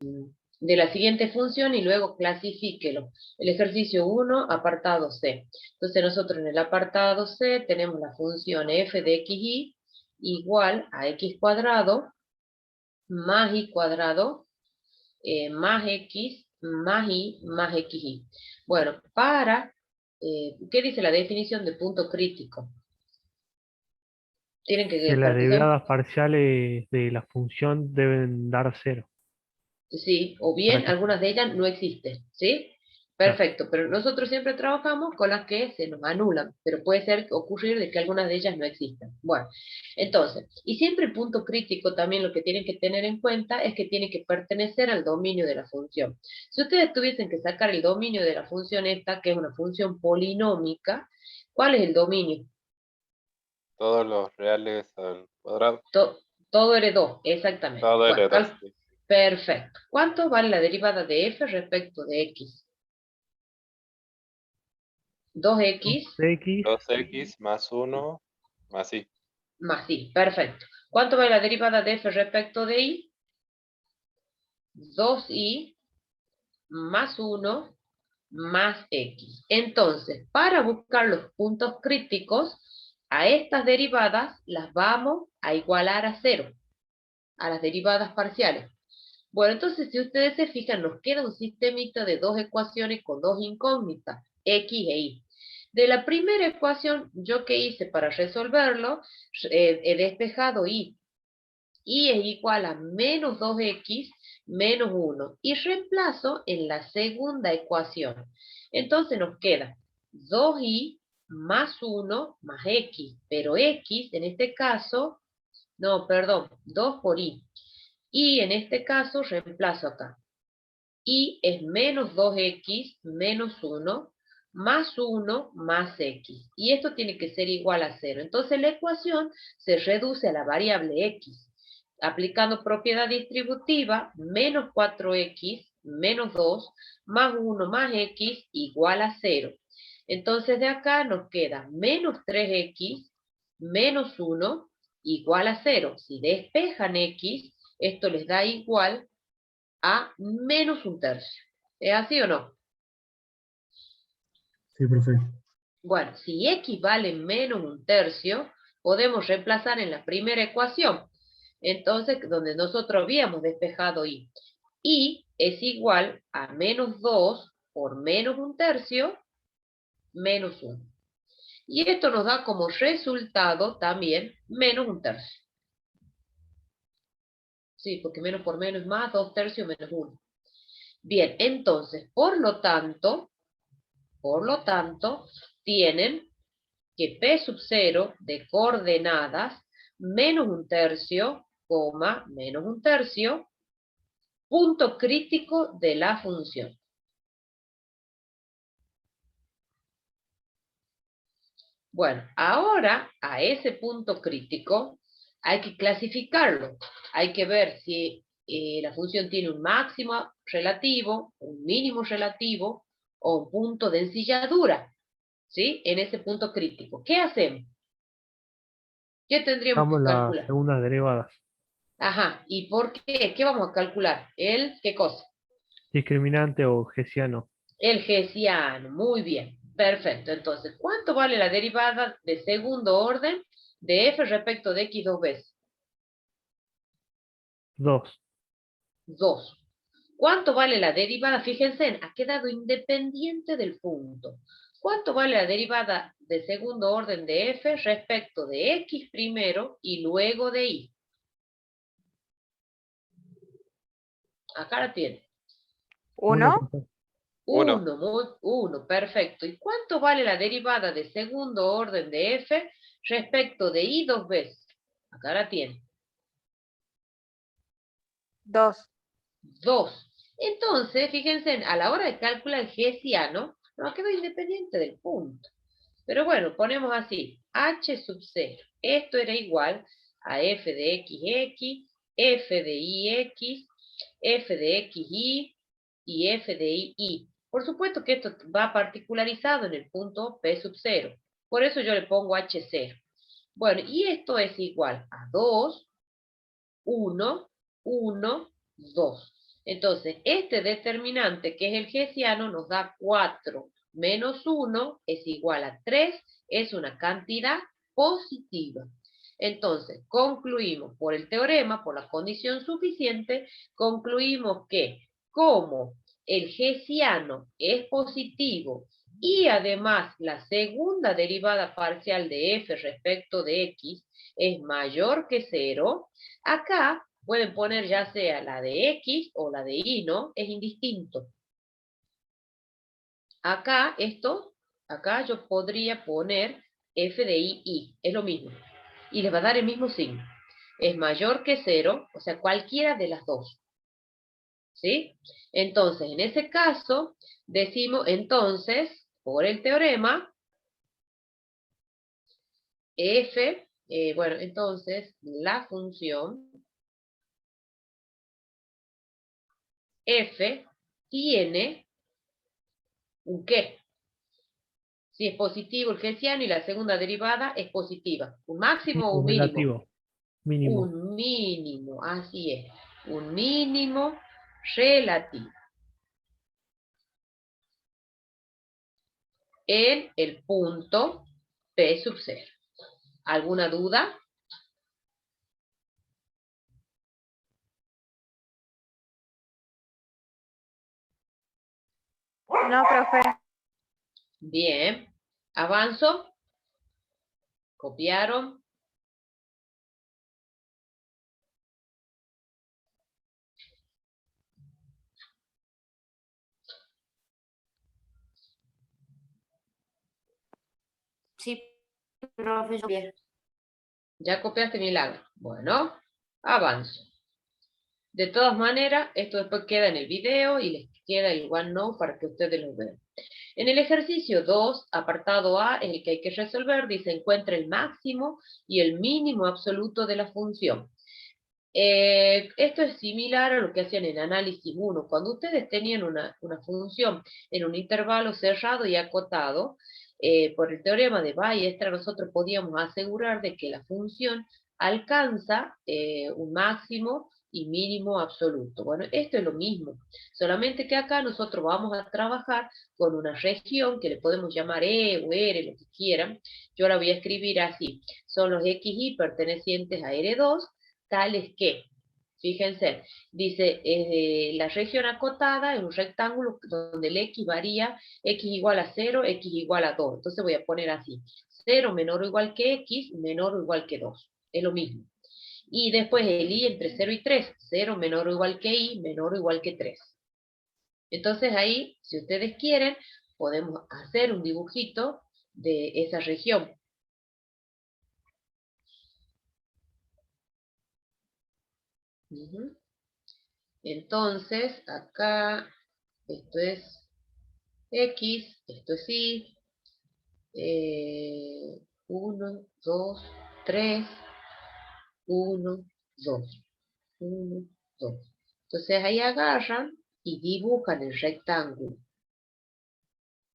de la siguiente función y luego clasifíquelo. El ejercicio 1, apartado C. Entonces nosotros en el apartado C tenemos la función f de xy igual a x cuadrado más y cuadrado más x más y más xy. Bueno, ¿qué dice la definición de punto crítico? Tienen Que que las practicar. derivadas parciales de la función deben dar cero. Sí, o Para bien que, algunas de ellas no existen, ¿sí? claro. Perfecto, pero nosotros siempre trabajamos con las que se nos anulan, pero puede ser ocurrir de que algunas de ellas no existan. Bueno, entonces, y siempre punto crítico también lo que tienen que tener en cuenta es que tiene que pertenecer al dominio de la función. Si ustedes tuviesen que sacar el dominio de la función esta, que es una función polinómica, ¿cuál es el dominio? Todos los reales al cuadrado. Todo R2, exactamente. Todo Bueno, L2. Sí. perfecto. ¿Cuánto vale la derivada de f respecto de x? 2x 2x 2x más 1 más y. más y. Perfecto. ¿Cuánto vale la derivada de f respecto de y? 2y más 1 más x. Entonces, para buscar los puntos críticos, a estas derivadas las vamos a igualar a cero, a las derivadas parciales. Bueno, entonces si ustedes se fijan, nos queda un sistemita de dos ecuaciones con dos incógnitas, x e y. De la primera ecuación, ¿yo qué hice para resolverlo? He despejado y. Y es igual a menos 2x menos 1. Y reemplazo en la segunda ecuación. Entonces nos queda 2y más 1 más x. Pero x, en este caso, no, perdón, 2 por y. Y en este caso reemplazo acá. Y es menos 2x menos 1 más 1 más x. Y esto tiene que ser igual a 0. Entonces la ecuación se reduce a la variable x. Aplicando propiedad distributiva, menos 4x menos 2 más 1 más x igual a 0. Entonces de acá nos queda menos 3x menos 1 igual a 0. Si despejan x, esto les da igual a menos un tercio. ¿Es así o no? Sí, profe. Bueno, si x vale menos un tercio, podemos reemplazar en la primera ecuación. Entonces, donde nosotros habíamos despejado y. Y es igual a menos 2 por menos un tercio menos 1. Y esto nos da como resultado también menos un tercio. Sí, porque menos por menos es más, 2 tercios menos 1. Bien, entonces, por lo tanto, tienen que P sub 0 de coordenadas menos un tercio, coma, menos un tercio, punto crítico de la función. Bueno, ahora a ese punto crítico hay que clasificarlo. Hay que ver si la función tiene un máximo relativo, un mínimo relativo o un punto de ensilladura, ¿sí? En ese punto crítico. ¿Qué hacemos? ¿Qué tendríamos damos que las calcular? segundas derivadas. Ajá, ¿y por qué? ¿Qué vamos a calcular? ¿Qué cosa? Discriminante o hessiano. El hessiano, muy bien, perfecto. Entonces, ¿cuánto vale la derivada de segundo orden de f respecto de x dos veces? 2. 2. ¿Cuánto vale la derivada? Fíjense, ha quedado independiente del punto. ¿Cuánto vale la derivada de segundo orden de f respecto de x primero y luego de y? Acá la tiene. 1. 1, 1. 1, perfecto. ¿Y cuánto vale la derivada de segundo orden de f respecto de y dos veces? Acá la tiene. 2, 2. Entonces, fíjense, a la hora de calcular el hessiano, nos quedó independiente del punto. Pero bueno, ponemos así, h sub 0. Esto era igual a f de x, f de y, f de xy y f de y. Por supuesto que esto va particularizado en el punto p sub 0. Por eso yo le pongo h0. Bueno, y esto es igual a 2, 1, 1, 2. Entonces, este determinante, que es el hessiano, nos da 4 menos 1 es igual a 3, es una cantidad positiva. Entonces, concluimos por el teorema, por la condición suficiente, concluimos que como el hessiano es positivo y además la segunda derivada parcial de f respecto de x es mayor que 0, acá pueden poner ya sea la de x o la de y, ¿no? Es indistinto. Acá yo podría poner f de y, es lo mismo. Y les va a dar el mismo signo. Es mayor que 0, o sea, cualquiera de las dos. ¿Sí? Entonces, en ese caso, decimos entonces, por el teorema, f, bueno, entonces, la función f tiene un qué. Si es positivo el hessiano y la segunda derivada es positiva. ¿Un máximo o un mínimo? Relativo. Mínimo. Un mínimo, así es. Un mínimo relativo. En el punto P sub 0. ¿Alguna duda? No, profe. Bien. ¿Avanzo? ¿Copiaron? Sí, profe, yo bien. ¿Ya copiaste, Milagro? Bueno, avanzo. De todas maneras, esto después queda en el video y les queda el OneNote para que ustedes lo vean. En el ejercicio 2, apartado A, en el que hay que resolver, dice encuentra el máximo y el mínimo absoluto de la función. Esto es similar a lo que hacían en análisis 1. Cuando ustedes tenían una función en un intervalo cerrado y acotado, por el teorema de Weierstrass nosotros podíamos asegurar de que la función alcanza un máximo y mínimo absoluto. Bueno, esto es lo mismo, solamente que acá nosotros vamos a trabajar con una región que le podemos llamar E o R, lo que quieran. Yo la voy a escribir así. Son los XY pertenecientes a R2, tales que, fíjense, dice, la región acotada es un rectángulo donde el x varía, x igual a 0, x igual a 2. Entonces voy a poner así, 0 menor o igual que x, menor o igual que 2. Es lo mismo. Y después el y entre 0 y 3, 0 menor o igual que y, menor o igual que 3. Entonces ahí, si ustedes quieren, podemos hacer un dibujito de esa región. Entonces, acá, esto es X, esto es Y, 1, 2, 3, 1, 2, 1, 2. Entonces ahí agarran y dibujan el rectángulo.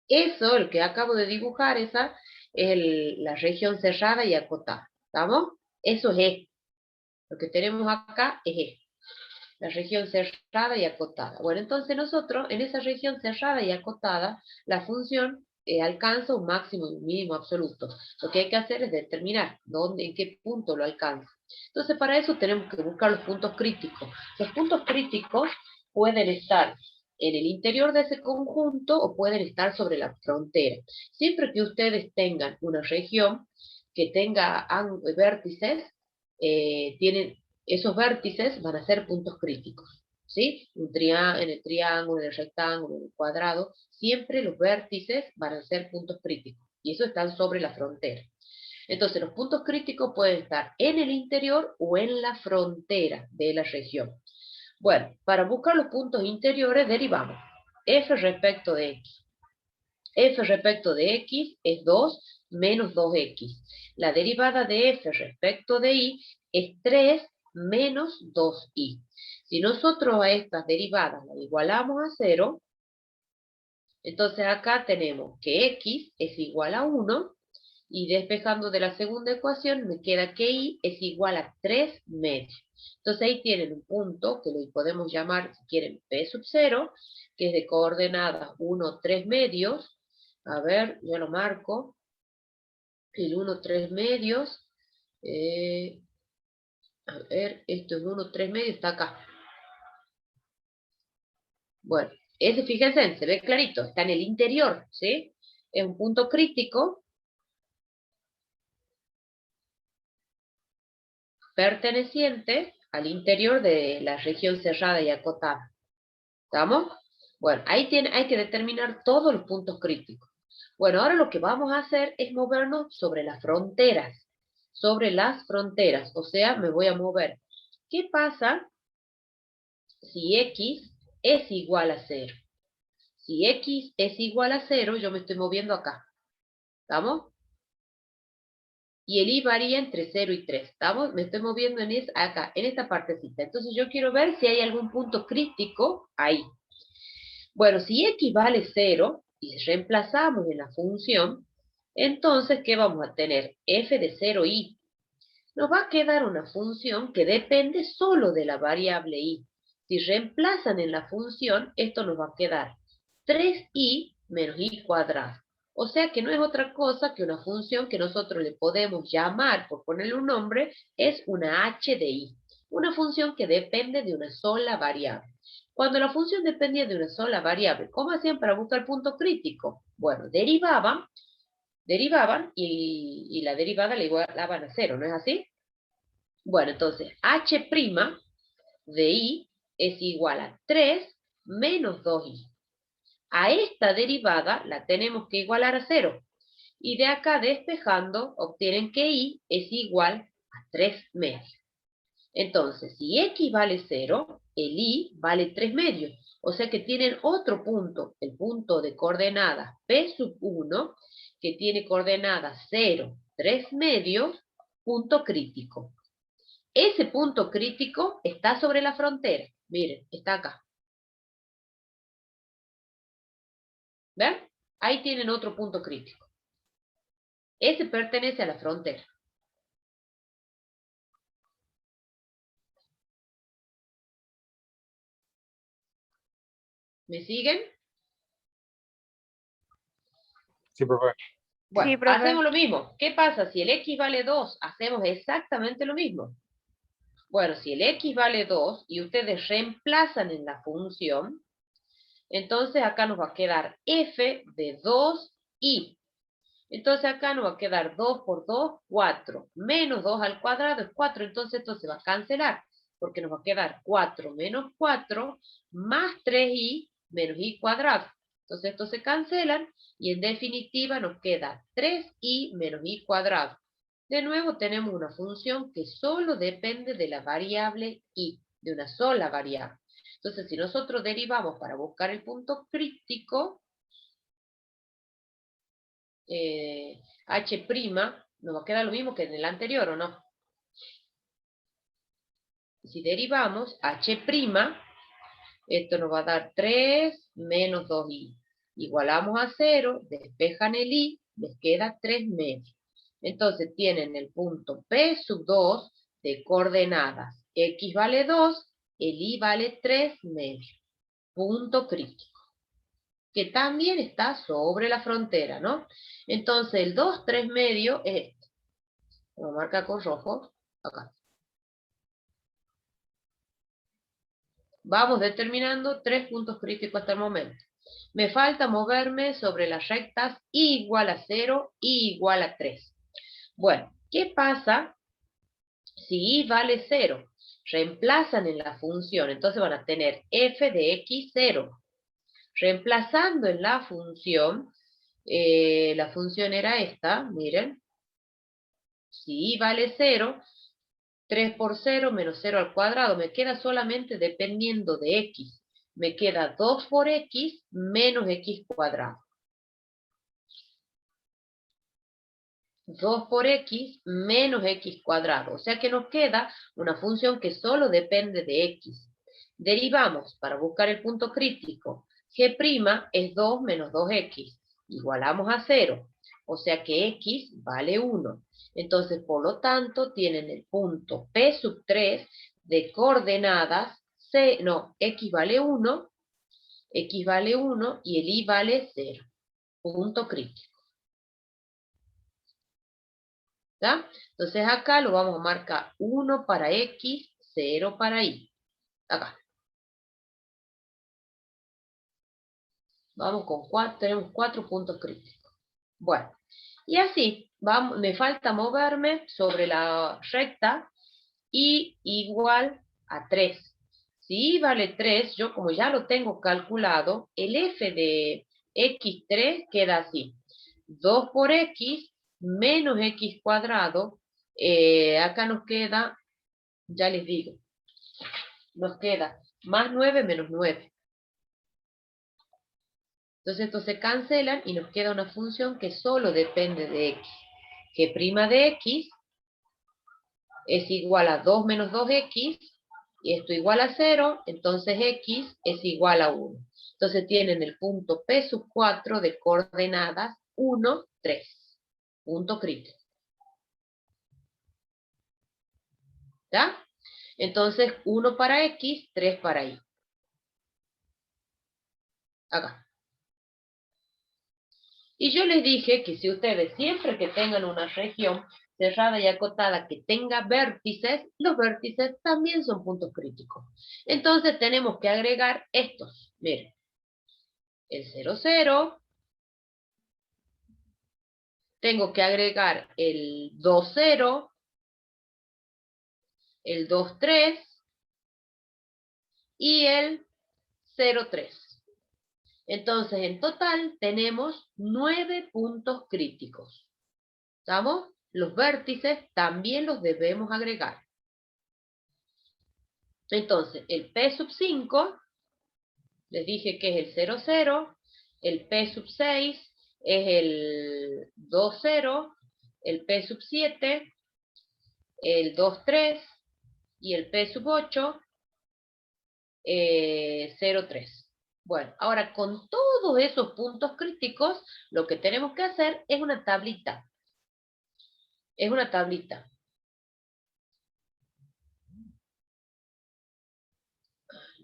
Eso, el que acabo de dibujar, esa es la región cerrada y acotada. ¿Estamos? Eso es E. Lo que tenemos acá es E. La región cerrada y acotada. Bueno, entonces nosotros en esa región cerrada y acotada, la función alcanza un máximo y un mínimo absoluto. Lo que hay que hacer es determinar dónde, en qué punto lo alcanza. Entonces para eso tenemos que buscar los puntos críticos. Los puntos críticos pueden estar en el interior de ese conjunto o pueden estar sobre la frontera. Siempre que ustedes tengan una región que tenga vértices, esos vértices van a ser puntos críticos, ¿sí? En el triángulo, en el rectángulo, en el cuadrado, siempre los vértices van a ser puntos críticos, y eso están sobre la frontera. Entonces, los puntos críticos pueden estar en el interior o en la frontera de la región. Bueno, para buscar los puntos interiores derivamos f respecto de x. F respecto de x es 2 menos 2x. La derivada de f respecto de y es 3 menos 2y. Si nosotros a estas derivadas las igualamos a 0, entonces acá tenemos que x es igual a 1 Y despejando de la segunda ecuación, me queda que y es igual a 3 medios. Entonces ahí tienen un punto, que lo podemos llamar, si quieren, P sub 0, que es de coordenadas 1, 3 medios. A ver, yo lo marco. El 1, 3 medios. A ver, esto es 1, 3 medios, está acá. Bueno, ese, fíjense, se ve clarito, está en el interior, ¿sí? Es un punto crítico perteneciente al interior de la región cerrada y acotada. ¿Estamos? Bueno, ahí hay que determinar todos los puntos críticos. Bueno, ahora lo que vamos a hacer es movernos sobre las fronteras. Sobre las fronteras, o sea, me voy a mover. ¿Qué pasa si X es igual a 0? Si X es igual a 0, yo me estoy moviendo acá. ¿Estamos? Y el Y varía entre 0 y 3. ¿Estamos? Me estoy moviendo acá, en esta partecita. Entonces yo quiero ver si hay algún punto crítico ahí. Bueno, si X vale 0 y reemplazamos en la función, entonces, ¿qué vamos a tener? F de 0i. Nos va a quedar una función que depende solo de la variable i. Si reemplazan en la función, esto nos va a quedar 3i menos i cuadrado. O sea que no es otra cosa que una función que nosotros le podemos llamar, por ponerle un nombre, es una h de i. Una función que depende de una sola variable. Cuando la función dependía de una sola variable, ¿cómo hacían para buscar el punto crítico? Bueno, derivaban y la derivada la igualaban a 0, ¿no es así? Bueno, entonces, h' de i es igual a 3 menos 2i. A esta derivada la tenemos que igualar a 0. Y de acá despejando, obtienen que i es igual a 3 medios. Entonces, si x vale 0, el y vale 3 medios. O sea que tienen otro punto, el punto de coordenadas P sub 1, que tiene coordenadas 0, 3 medios, punto crítico. Ese punto crítico está sobre la frontera. Miren, está acá. ¿Ven? Ahí tienen otro punto crítico. Ese pertenece a la frontera. ¿Me siguen? Sí, profe. Bueno, Sí, profe. hacemos lo mismo. ¿Qué pasa? Si el x vale 2, hacemos exactamente lo mismo. Bueno, si el x vale 2 y ustedes reemplazan en la función, entonces acá nos va a quedar f de 2i. Entonces acá nos va a quedar 2 por 2, 4. Menos 2 al cuadrado es 4. Entonces esto se va a cancelar. Porque nos va a quedar 4 menos 4 más 3i menos i cuadrado. Entonces estos se cancelan y en definitiva nos queda 3i menos i cuadrado. De nuevo tenemos una función que solo depende de la variable i, de una sola variable. Entonces si nosotros derivamos para buscar el punto crítico, h', nos va a quedar lo mismo que en el anterior, ¿o no? Si derivamos h', esto nos va a dar 3 menos 2i. Igualamos a 0, despejan el i, les queda 3 medios. Entonces tienen el punto P sub 2 de coordenadas. X vale 2, el i vale 3 medios. Punto crítico. Que también está sobre la frontera, ¿no? Entonces el 2, 3 medio es este. Lo marca con rojo, acá. Vamos determinando 3 puntos críticos hasta el momento. Me falta moverme sobre las rectas i igual a 0, i igual a 3. Bueno, ¿qué pasa si i vale 0? Reemplazan en la función, entonces van a tener f de x 0. Reemplazando en la función era esta, miren. Si i vale 0, 3 por 0 menos 0 al cuadrado, me queda solamente dependiendo de x. Me queda 2 por x menos x cuadrado. 2 por x menos x cuadrado. O sea que nos queda una función que solo depende de x. Derivamos para buscar el punto crítico. G' es 2 menos 2x. igualamos a 0. O sea que x vale 1. Entonces, por lo tanto, tienen el punto P sub 3 de coordenadas, x vale 1 y el y vale 0. Punto crítico. ¿Ya? Entonces acá lo vamos a marcar 1 para x, 0 para y. Acá. Vamos con 4, tenemos 4 puntos críticos. Bueno, y así, vamos, me falta moverme sobre la recta y igual a 3. Si y vale 3, yo como ya lo tengo calculado, el f de x3 queda así. 2 por x menos x cuadrado, acá nos queda, ya les digo, nos queda más 9 menos 9. Entonces estos se cancelan y nos queda una función que solo depende de x. Que prima de x es igual a 2 menos 2x, y esto igual a 0, entonces x es igual a 1. Entonces tienen el punto P sub 4 de coordenadas 1, 3. Punto crítico. ¿Ya? Entonces 1 para x, 3 para y. Acá. Y yo les dije que si ustedes siempre que tengan una región cerrada y acotada que tenga vértices, los vértices también son puntos críticos. Entonces tenemos que agregar estos. Miren, el 0, 0. Tengo que agregar el 2, 0. El 2, 3. Y el 0, 3. Entonces, en total tenemos 9 puntos críticos. ¿Estamos? Los vértices también los debemos agregar. Entonces, el P sub 5, les dije que es el 0, 0. El P sub 6 es el 2, 0. El P sub 7, el 2, 3. Y el P sub 8, 0, 3. Bueno, ahora con todos esos puntos críticos, lo que tenemos que hacer es una tablita. Es una tablita.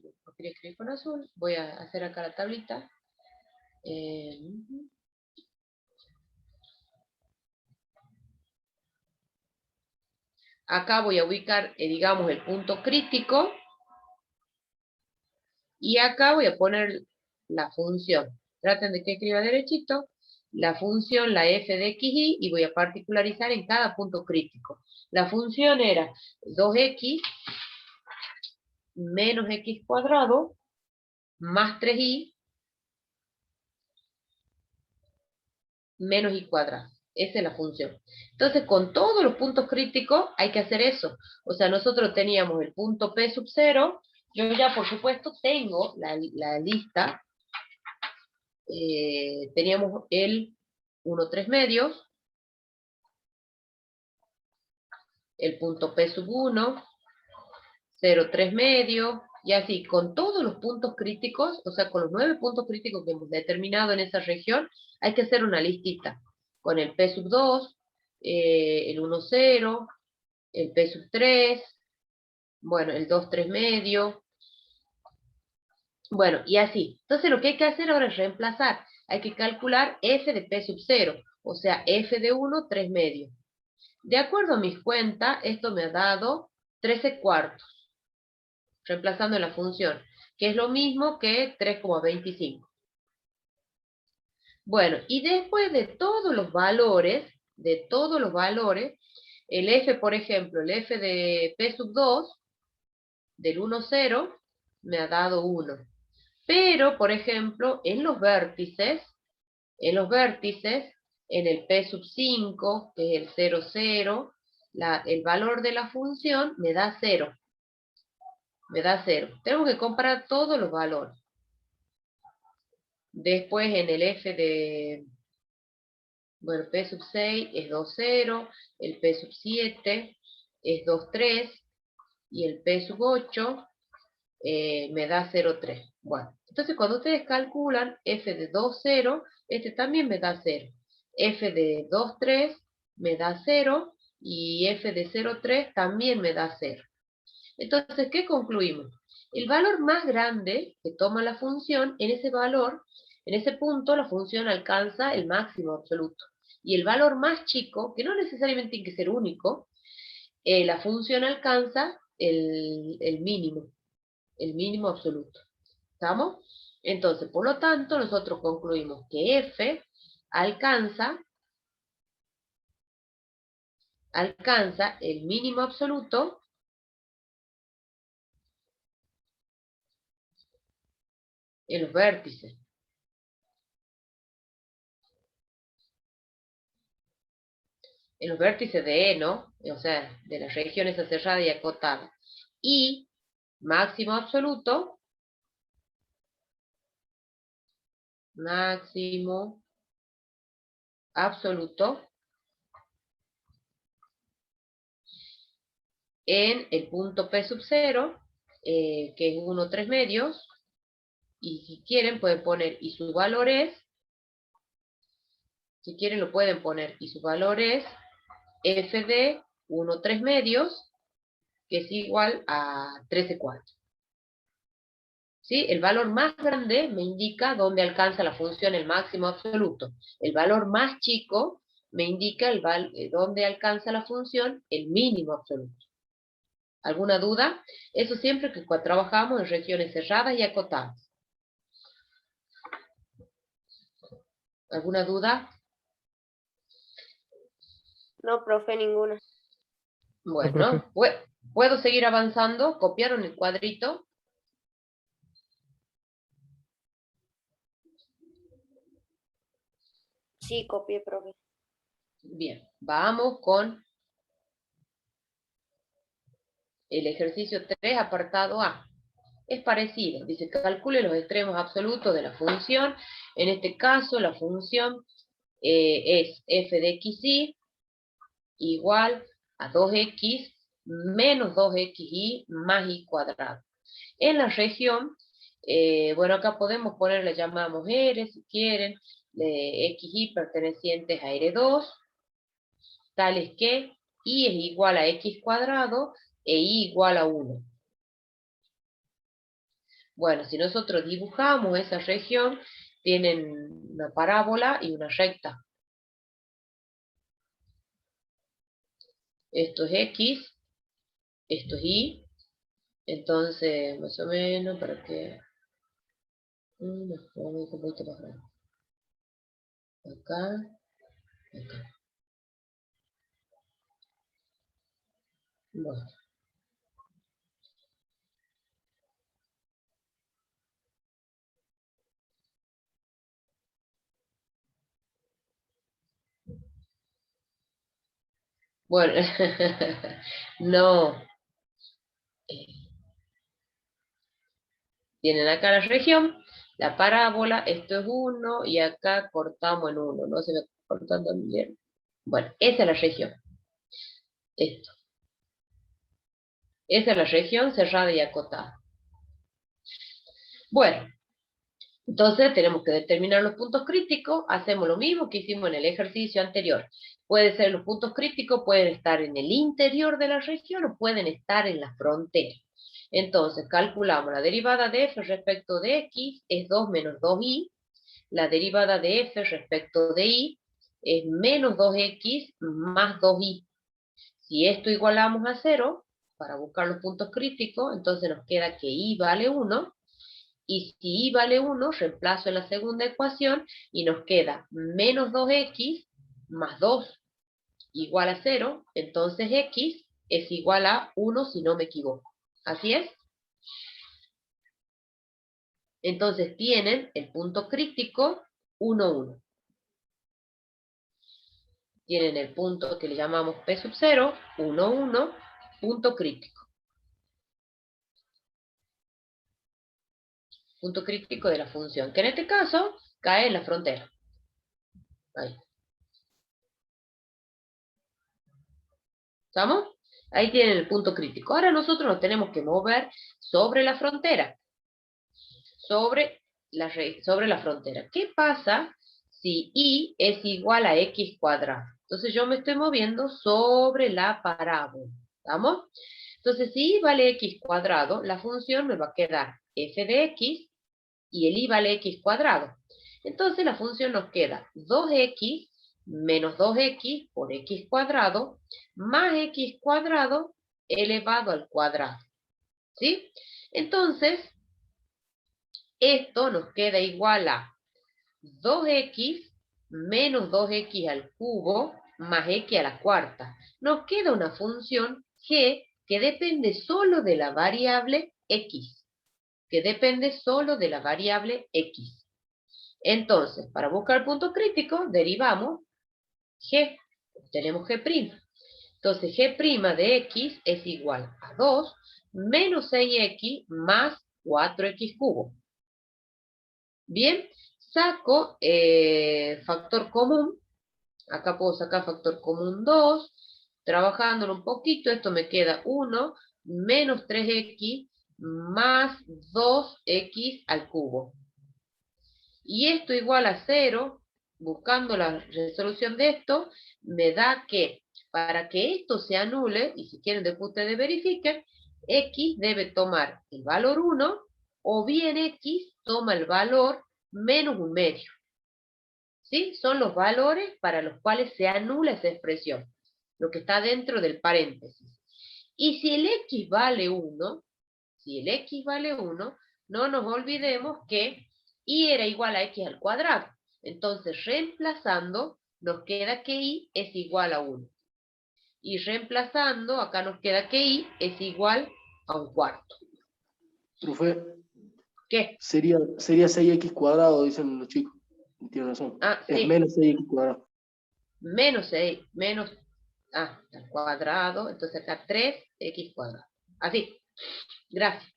No quería escribir con azul. Voy a hacer acá la tablita. Acá voy a ubicar, digamos, el punto crítico. Y acá voy a poner la función. Traten de que escriba derechito. La función, la f de xy, y voy a particularizar en cada punto crítico. La función era 2x menos x cuadrado más 3y menos y cuadrado. Esa es la función. Entonces, con todos los puntos críticos hay que hacer eso. O sea, nosotros teníamos el punto P sub 0. Yo ya, por supuesto, tengo la lista. Teníamos el 1, 3 medios. El punto P sub 1. 0, 3 medios. Y así, con todos los puntos críticos, o sea, con los 9 puntos críticos que hemos determinado en esa región, hay que hacer una listita. Con el P sub 2, el 1, 0, el P sub 3, bueno, el 2, 3 medio. Bueno, y así. Entonces lo que hay que hacer ahora es reemplazar. Hay que calcular f de P sub 0, o sea, f de 1, 3 medios. De acuerdo a mis cuentas, esto me ha dado 13 cuartos. Reemplazando la función, que es lo mismo que 3,25. Bueno, y después de todos los valores, el f, por ejemplo, el f de P sub 2, del 1, 0, me ha dado 1. Pero, por ejemplo, en los vértices, en el P sub 5, que es el 0, 0, el valor de la función me da 0. Me da 0. Tenemos que comparar todos los valores. Después en el f de, bueno, P sub 6 es 2, 0, el P sub 7 es 2, 3, y el P sub 8 me da 0, 3. Bueno, entonces cuando ustedes calculan f de 2, 0, este también me da 0. F de 2, 3 me da 0 y f de 0, 3 también me da 0. Entonces, ¿qué concluimos? El valor más grande que toma la función, en ese valor, en ese punto, la función alcanza el máximo absoluto. Y el valor más chico, que no necesariamente tiene que ser único, la función alcanza el mínimo absoluto. ¿Estamos? Entonces, por lo tanto, nosotros concluimos que f alcanza el mínimo absoluto en los vértices. En los vértices de E, ¿no? O sea, de las regiones cerradas y acotadas. Y máximo absoluto en el punto P sub 0, que es 1, 3 medios, y si quieren pueden poner, y su valor es, si quieren lo pueden poner, y su valor es f de 1, 3 medios, que es igual a 13 cuartos. ¿Sí? El valor más grande me indica dónde alcanza la función el máximo absoluto. El valor más chico me indica dónde alcanza la función el mínimo absoluto. ¿Alguna duda? Eso siempre que trabajamos en regiones cerradas y acotadas. ¿Alguna duda? No, profe, ninguna. profe. Bueno, ¿puedo seguir avanzando? ¿Copiaron el cuadrito? Sí, copié, profe. Bien, vamos con el ejercicio 3, apartado A. Es parecido, dice, calcule los extremos absolutos de la función. En este caso, la función es f de xy igual a 2x menos 2xy más y cuadrado. En la región, bueno, acá podemos poner, le llamamos R, si quieren, de xy pertenecientes a R2, tales que y es igual a x cuadrado e y igual a 1. Bueno, si nosotros dibujamos esa región, tienen una parábola y una recta. Esto es x, esto es y. Entonces, más o menos, para que... un poquito más grande. Acá, acá. Bueno. Bueno, no. Tienen acá la región, la parábola, esto es 1, y acá cortamos en 1, no se me cortando bien. Bueno, esa es la región. Esto. Esa es la región cerrada y acotada. Bueno, entonces tenemos que determinar los puntos críticos, hacemos lo mismo que hicimos en el ejercicio anterior. Puede ser los puntos críticos, pueden estar en el interior de la región o pueden estar en la frontera. Entonces calculamos la derivada de f respecto de x es 2 menos 2y, la derivada de f respecto de y es menos 2x más 2y. Si esto igualamos a 0, para buscar los puntos críticos, entonces nos queda que y vale 1, y si y vale 1, reemplazo en la segunda ecuación, y nos queda menos 2x más 2 igual a 0, entonces x es igual a 1 si no me equivoco. ¿Así es? Entonces tienen el punto crítico 1, 1. Tienen el punto que le llamamos P sub 0, 1, 1, punto crítico. Punto crítico de la función, que en este caso cae en la frontera. Ahí. ¿Estamos? Ahí tienen el punto crítico. Ahora nosotros nos tenemos que mover sobre la frontera. sobre la frontera. ¿Qué pasa si y es igual a x cuadrado? Entonces yo me estoy moviendo sobre la parábola. ¿Estamos? Entonces si y vale x cuadrado, la función me va a quedar f de x y el y vale x cuadrado. Entonces la función nos queda 2x menos 2x por x cuadrado más x cuadrado elevado al cuadrado. ¿Sí? Entonces, esto nos queda igual a 2x menos 2x al cubo más x a la cuarta. Nos queda una función g que depende solo de la variable x. Que depende solo de la variable x. Entonces, para buscar el punto crítico, derivamos g. Tenemos g'. Entonces, g' de x es igual a 2 menos 6x más 4x cubo. Bien, saco factor común. Acá puedo sacar factor común 2. Trabajándolo un poquito, esto me queda 1 menos 3x más 2x al cubo. Y esto igual a 0, buscando la resolución de esto, me da que para que esto se anule, y si quieren después ustedes verifiquen, x debe tomar el valor 1, o bien x toma el valor menos un medio. ¿Sí? Son los valores para los cuales se anula esa expresión, lo que está dentro del paréntesis. Y si el x vale 1, no nos olvidemos que y era igual a x al cuadrado. Entonces, reemplazando, nos queda que y es igual a 1. Y reemplazando, acá nos queda que y es igual a un cuarto. Profe, ¿Qué? sería 6x cuadrado, dicen los chicos. Tiene razón. Ah, Es sí. menos 6x cuadrado. Menos 6, menos, al cuadrado, entonces acá 3x cuadrado. Así. Gracias.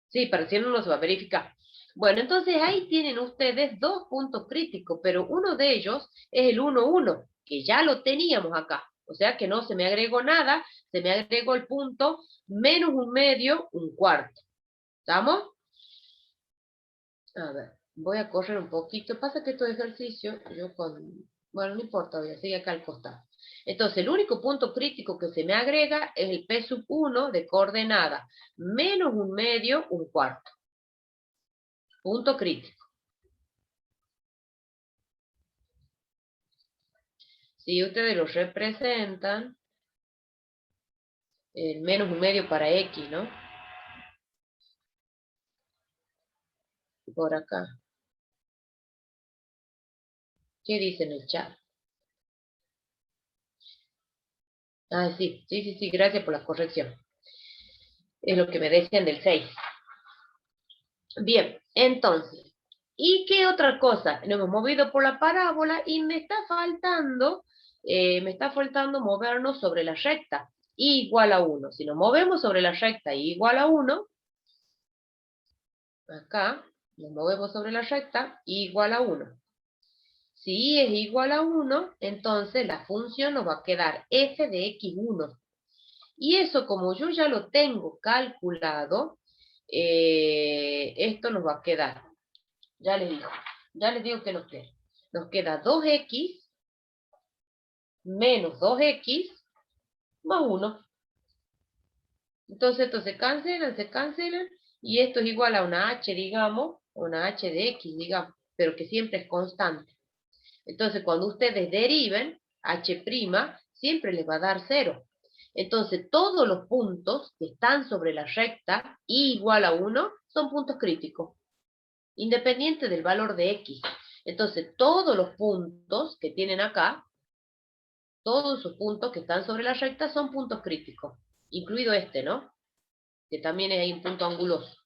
Sí, para si no nos va a verificar. Bueno, entonces ahí tienen ustedes dos puntos críticos, pero uno de ellos es el 1, 1, que ya lo teníamos acá. O sea que no se me agregó nada, se me agregó el punto menos un medio, un cuarto. ¿Estamos? A ver, voy a correr un poquito. Pasa que estos ejercicios, bueno, no importa, voy a seguir acá al costado. Entonces, el único punto crítico que se me agrega es el P sub 1 de coordenada, menos un medio, un cuarto. Punto crítico. Si ustedes lo representan, menos un medio para X, ¿no? Por acá. ¿Qué dice en el chat? Ah, sí, gracias por la corrección. Es lo que me decían del 6. Bien, entonces, ¿y qué otra cosa? Nos hemos movido por la parábola y me está faltando movernos sobre la recta, y igual a 1. Si nos movemos sobre la recta y igual a 1, acá, nos movemos sobre la recta y igual a 1. Si y es igual a 1, entonces la función nos va a quedar f de x1. Y eso, como yo ya lo tengo calculado, esto nos va a quedar. Ya les digo que nos queda. Nos queda 2x menos 2x más 1. Entonces estos se cancelan, y esto es igual a una h, digamos, una h de x, digamos, pero que siempre es constante. Entonces cuando ustedes deriven, h' siempre les va a dar 0. Entonces todos los puntos que están sobre la recta y igual a 1 son puntos críticos, independiente del valor de x. Entonces todos los puntos que tienen acá, todos esos puntos que están sobre la recta son puntos críticos, incluido este, ¿no? Que también hay un punto anguloso.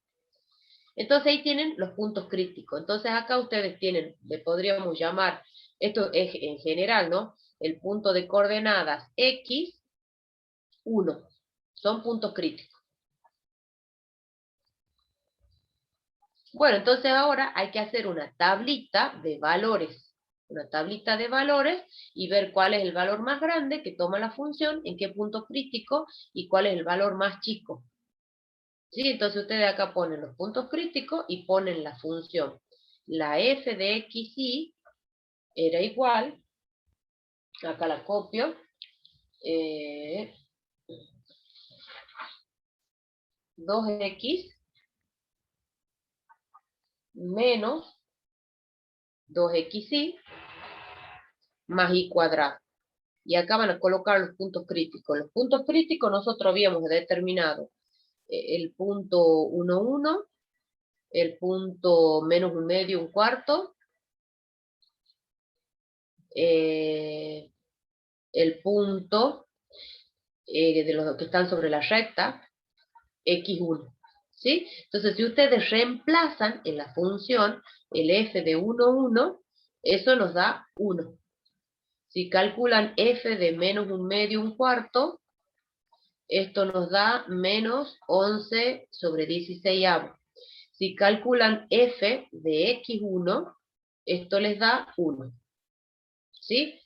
Entonces ahí tienen los puntos críticos. Entonces acá ustedes tienen, le podríamos llamar, esto es en general, ¿no? El punto de coordenadas x, 1. Son puntos críticos. Bueno, entonces ahora hay que hacer una tablita de valores. Una tablita de valores y ver cuál es el valor más grande que toma la función, en qué punto crítico, y cuál es el valor más chico. ¿Sí? Entonces ustedes acá ponen los puntos críticos y ponen la función. La f de x y era igual, acá la copio, 2x menos 2xy más y cuadrado. Y acá van a colocar los puntos críticos. Los puntos críticos nosotros habíamos determinado el punto 1, 1, el punto menos un medio, un cuarto, el punto de los que están sobre la recta, x1. ¿Sí? Entonces, si ustedes reemplazan en la función el f de 1, 1, eso nos da 1. Si calculan f de menos un medio, un cuarto, esto nos da menos 11 sobre 16. Si calculan f de x1, esto les da 1. ¿Sí?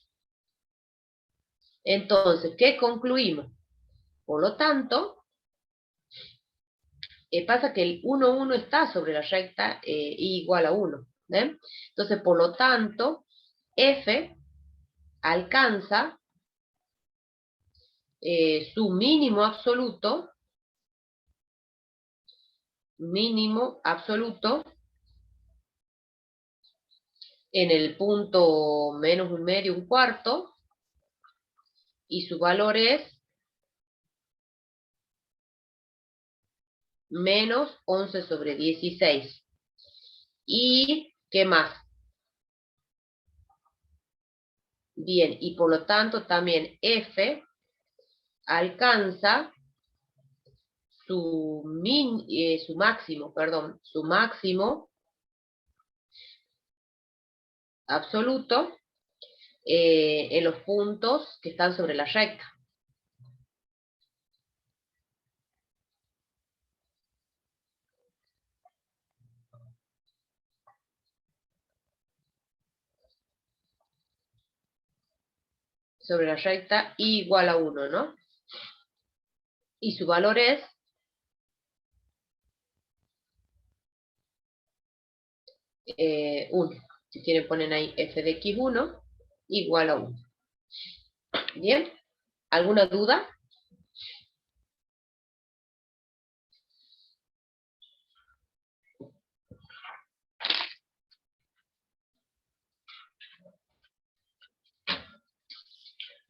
Entonces, ¿qué concluimos? Por lo tanto, pasa que el 1, 1 está sobre la recta y igual a 1. ¿Ven? Entonces, por lo tanto, f alcanza su mínimo absoluto en el punto menos un medio, un cuarto, y su valor es menos 11 sobre 16. ¿Y qué más? Bien, y por lo tanto también f alcanza su máximo absoluto en los puntos que están sobre la recta. Sobre la recta igual a 1, ¿no? Y su valor es 1. Si quieren ponen ahí f de x1 igual a 1. ¿Bien? ¿Alguna duda?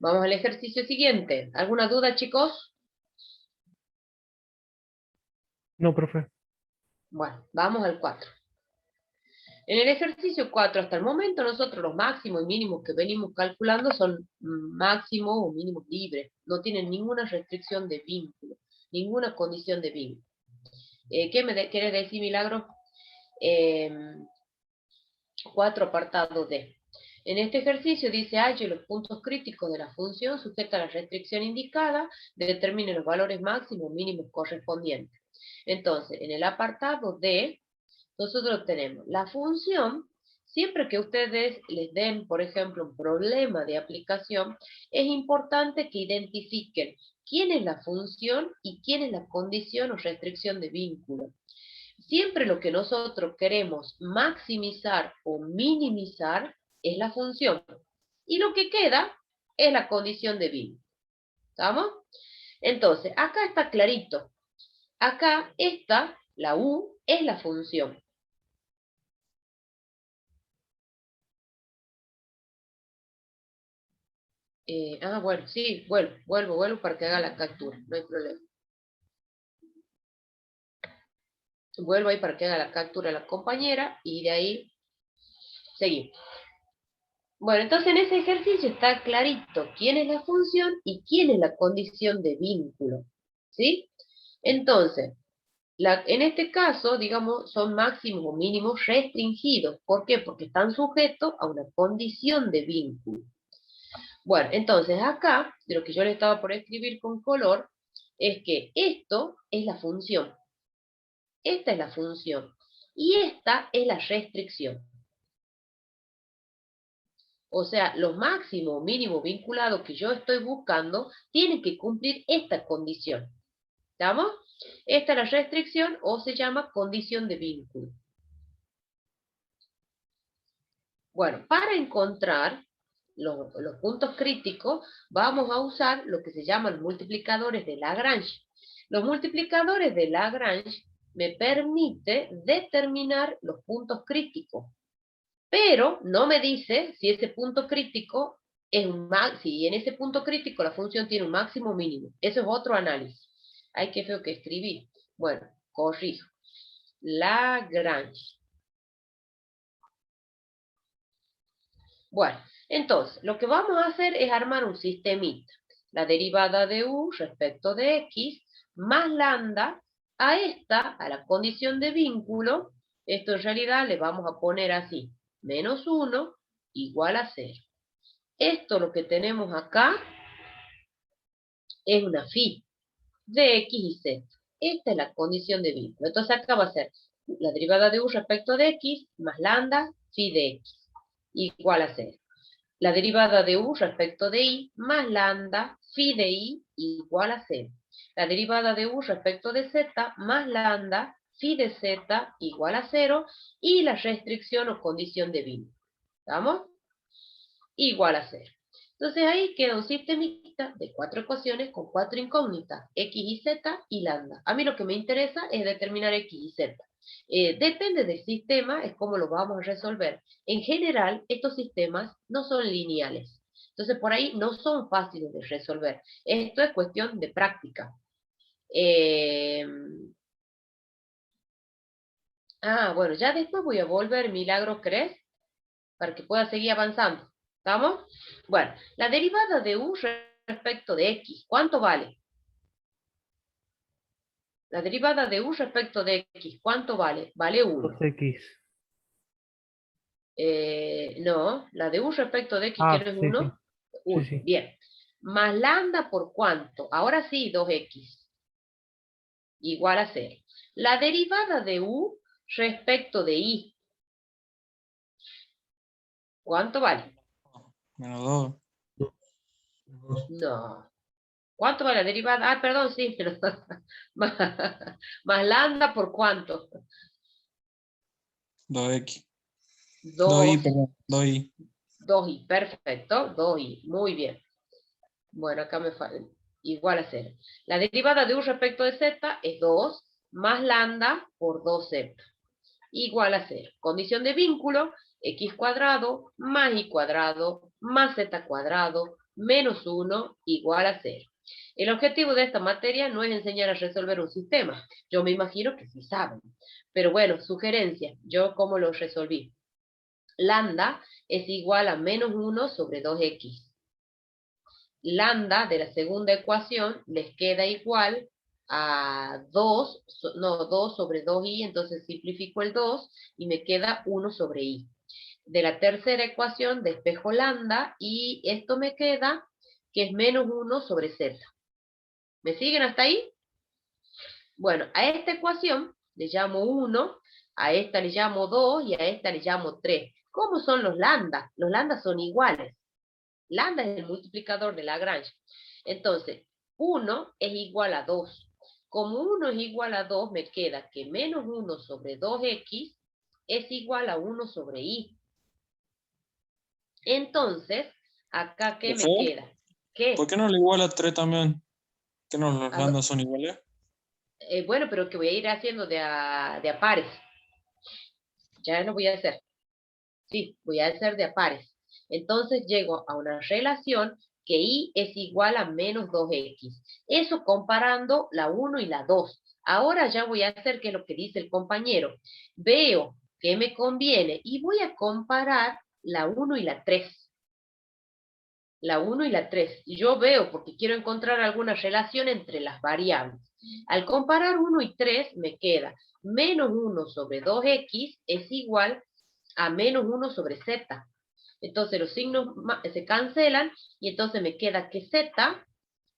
Vamos al ejercicio siguiente. ¿Alguna duda, chicos? No, profe. Bueno, vamos al 4. En el ejercicio 4, hasta el momento, nosotros los máximos y mínimos que venimos calculando son máximos o mínimos libres. No tienen ninguna restricción de vínculo, ninguna condición de vínculo. ¿Qué me quiere decir, Milagro? 4 apartado D. En este ejercicio dice halle los puntos críticos de la función sujeta a la restricción indicada, determine los valores máximos y mínimos correspondientes. Entonces, en el apartado D, nosotros tenemos la función. Siempre que ustedes les den, por ejemplo, un problema de aplicación, es importante que identifiquen quién es la función y quién es la condición o restricción de vínculo. Siempre lo que nosotros queremos maximizar o minimizar es la función. Y lo que queda es la condición de vínculo. ¿Estamos? Entonces, acá está clarito. Acá esta, la U, es la función. Bueno, sí, vuelvo para que haga la captura, no hay problema. Vuelvo ahí para que haga la captura a la compañera y de ahí seguimos. Bueno, entonces en ese ejercicio está clarito quién es la función y quién es la condición de vínculo, ¿sí? Entonces, en este caso, digamos, son máximos o mínimos restringidos. ¿Por qué? Porque están sujetos a una condición de vínculo. Bueno, entonces acá, de lo que yo le estaba por escribir con color, es que esto es la función. Esta es la función. Y esta es la restricción. O sea, los máximos o mínimos vinculados que yo estoy buscando tienen que cumplir esta condición. ¿Estamos? Esta es la restricción o se llama condición de vínculo. Bueno, para encontrar los puntos críticos, vamos a usar lo que se llaman multiplicadores de Lagrange. Los multiplicadores de Lagrange me permiten determinar los puntos críticos, pero no me dice si ese punto crítico es si en ese punto crítico la función tiene un máximo o mínimo. Eso es otro análisis. Hay que feo que escribir. Bueno, corrijo. Lagrange. Bueno, entonces, lo que vamos a hacer es armar un sistemita. La derivada de u respecto de x, más lambda, a la condición de vínculo, esto en realidad le vamos a poner así, menos 1 igual a 0. Esto lo que tenemos acá es una phi de x y z. Esta es la condición de vínculo. Entonces acá va a ser la derivada de u respecto de x más lambda phi de x igual a 0. La derivada de u respecto de y más lambda phi de y igual a 0. La derivada de u respecto de z más lambda phi de z igual a 0. Y la restricción o condición de vínculo. ¿Estamos? Igual a 0. Entonces ahí queda un sistemita de 4 ecuaciones con 4 incógnitas, x y z y lambda. A mí lo que me interesa es determinar x y z. Depende del sistema, es cómo lo vamos a resolver. En general, estos sistemas no son lineales. Entonces, por ahí no son fáciles de resolver. Esto es cuestión de práctica. Bueno, ya después voy a volver Milagro Cres para que pueda seguir avanzando. ¿Estamos? Bueno, la derivada de u respecto de x, ¿cuánto vale? La derivada de u respecto de x, ¿cuánto vale? Vale 1. 2x. No, la de u respecto de x, Ah, que no es sí, 1. sí. 1, Sí, sí. bien. Más lambda por cuánto, ahora sí, 2x. Igual a 0. La derivada de u respecto de y. ¿Cuánto vale? Menos 2. No. ¿Cuánto vale la derivada? Ah, perdón, sí. Pero más lambda por cuánto. 2x. 2. 2y, perdón. 2y. 2y, perfecto. 2y, muy bien. Bueno, acá me falta. Igual a 0. La derivada de u respecto de z es 2 más lambda por 2z. Igual a 0. Condición de vínculo, x cuadrado más y cuadrado más z cuadrado menos 1 igual a 0. El objetivo de esta materia no es enseñar a resolver un sistema. Yo me imagino que sí saben. Pero bueno, sugerencia. Yo cómo lo resolví. Lambda es igual a menos 1 sobre 2x. Lambda de la segunda ecuación les queda igual a 2 sobre 2y, entonces simplifico el 2 y me queda 1 sobre y. De la tercera ecuación despejo lambda y esto me queda que es menos 1 sobre z. ¿Me siguen hasta ahí? Bueno, a esta ecuación le llamo 1, a esta le llamo 2 y a esta le llamo 3. ¿Cómo son los lambda? Los lambda son iguales. Lambda es el multiplicador de Lagrange. Entonces, 1 es igual a 2. Como 1 es igual a 2, me queda que menos 1 sobre 2x es igual a 1 sobre y. Entonces, acá, ¿qué me queda? ¿Qué? ¿Por qué no le iguala a 3 también? ¿Que no los A lambdas son iguales? Bueno, pero que voy a ir haciendo de a pares. Ya lo voy a hacer. Sí, voy a hacer de a pares. Entonces llego a una relación que y es igual a menos 2x. Eso comparando la 1 y la 2. Ahora ya voy a hacer que es lo que dice el compañero. Veo que me conviene y voy a comparar la 1 y la 3. La 1 y la 3. Yo veo porque quiero encontrar alguna relación entre las variables. Al comparar 1 y 3 me queda menos 1 sobre 2x es igual a menos 1 sobre z. Entonces los signos se cancelan y entonces me queda que z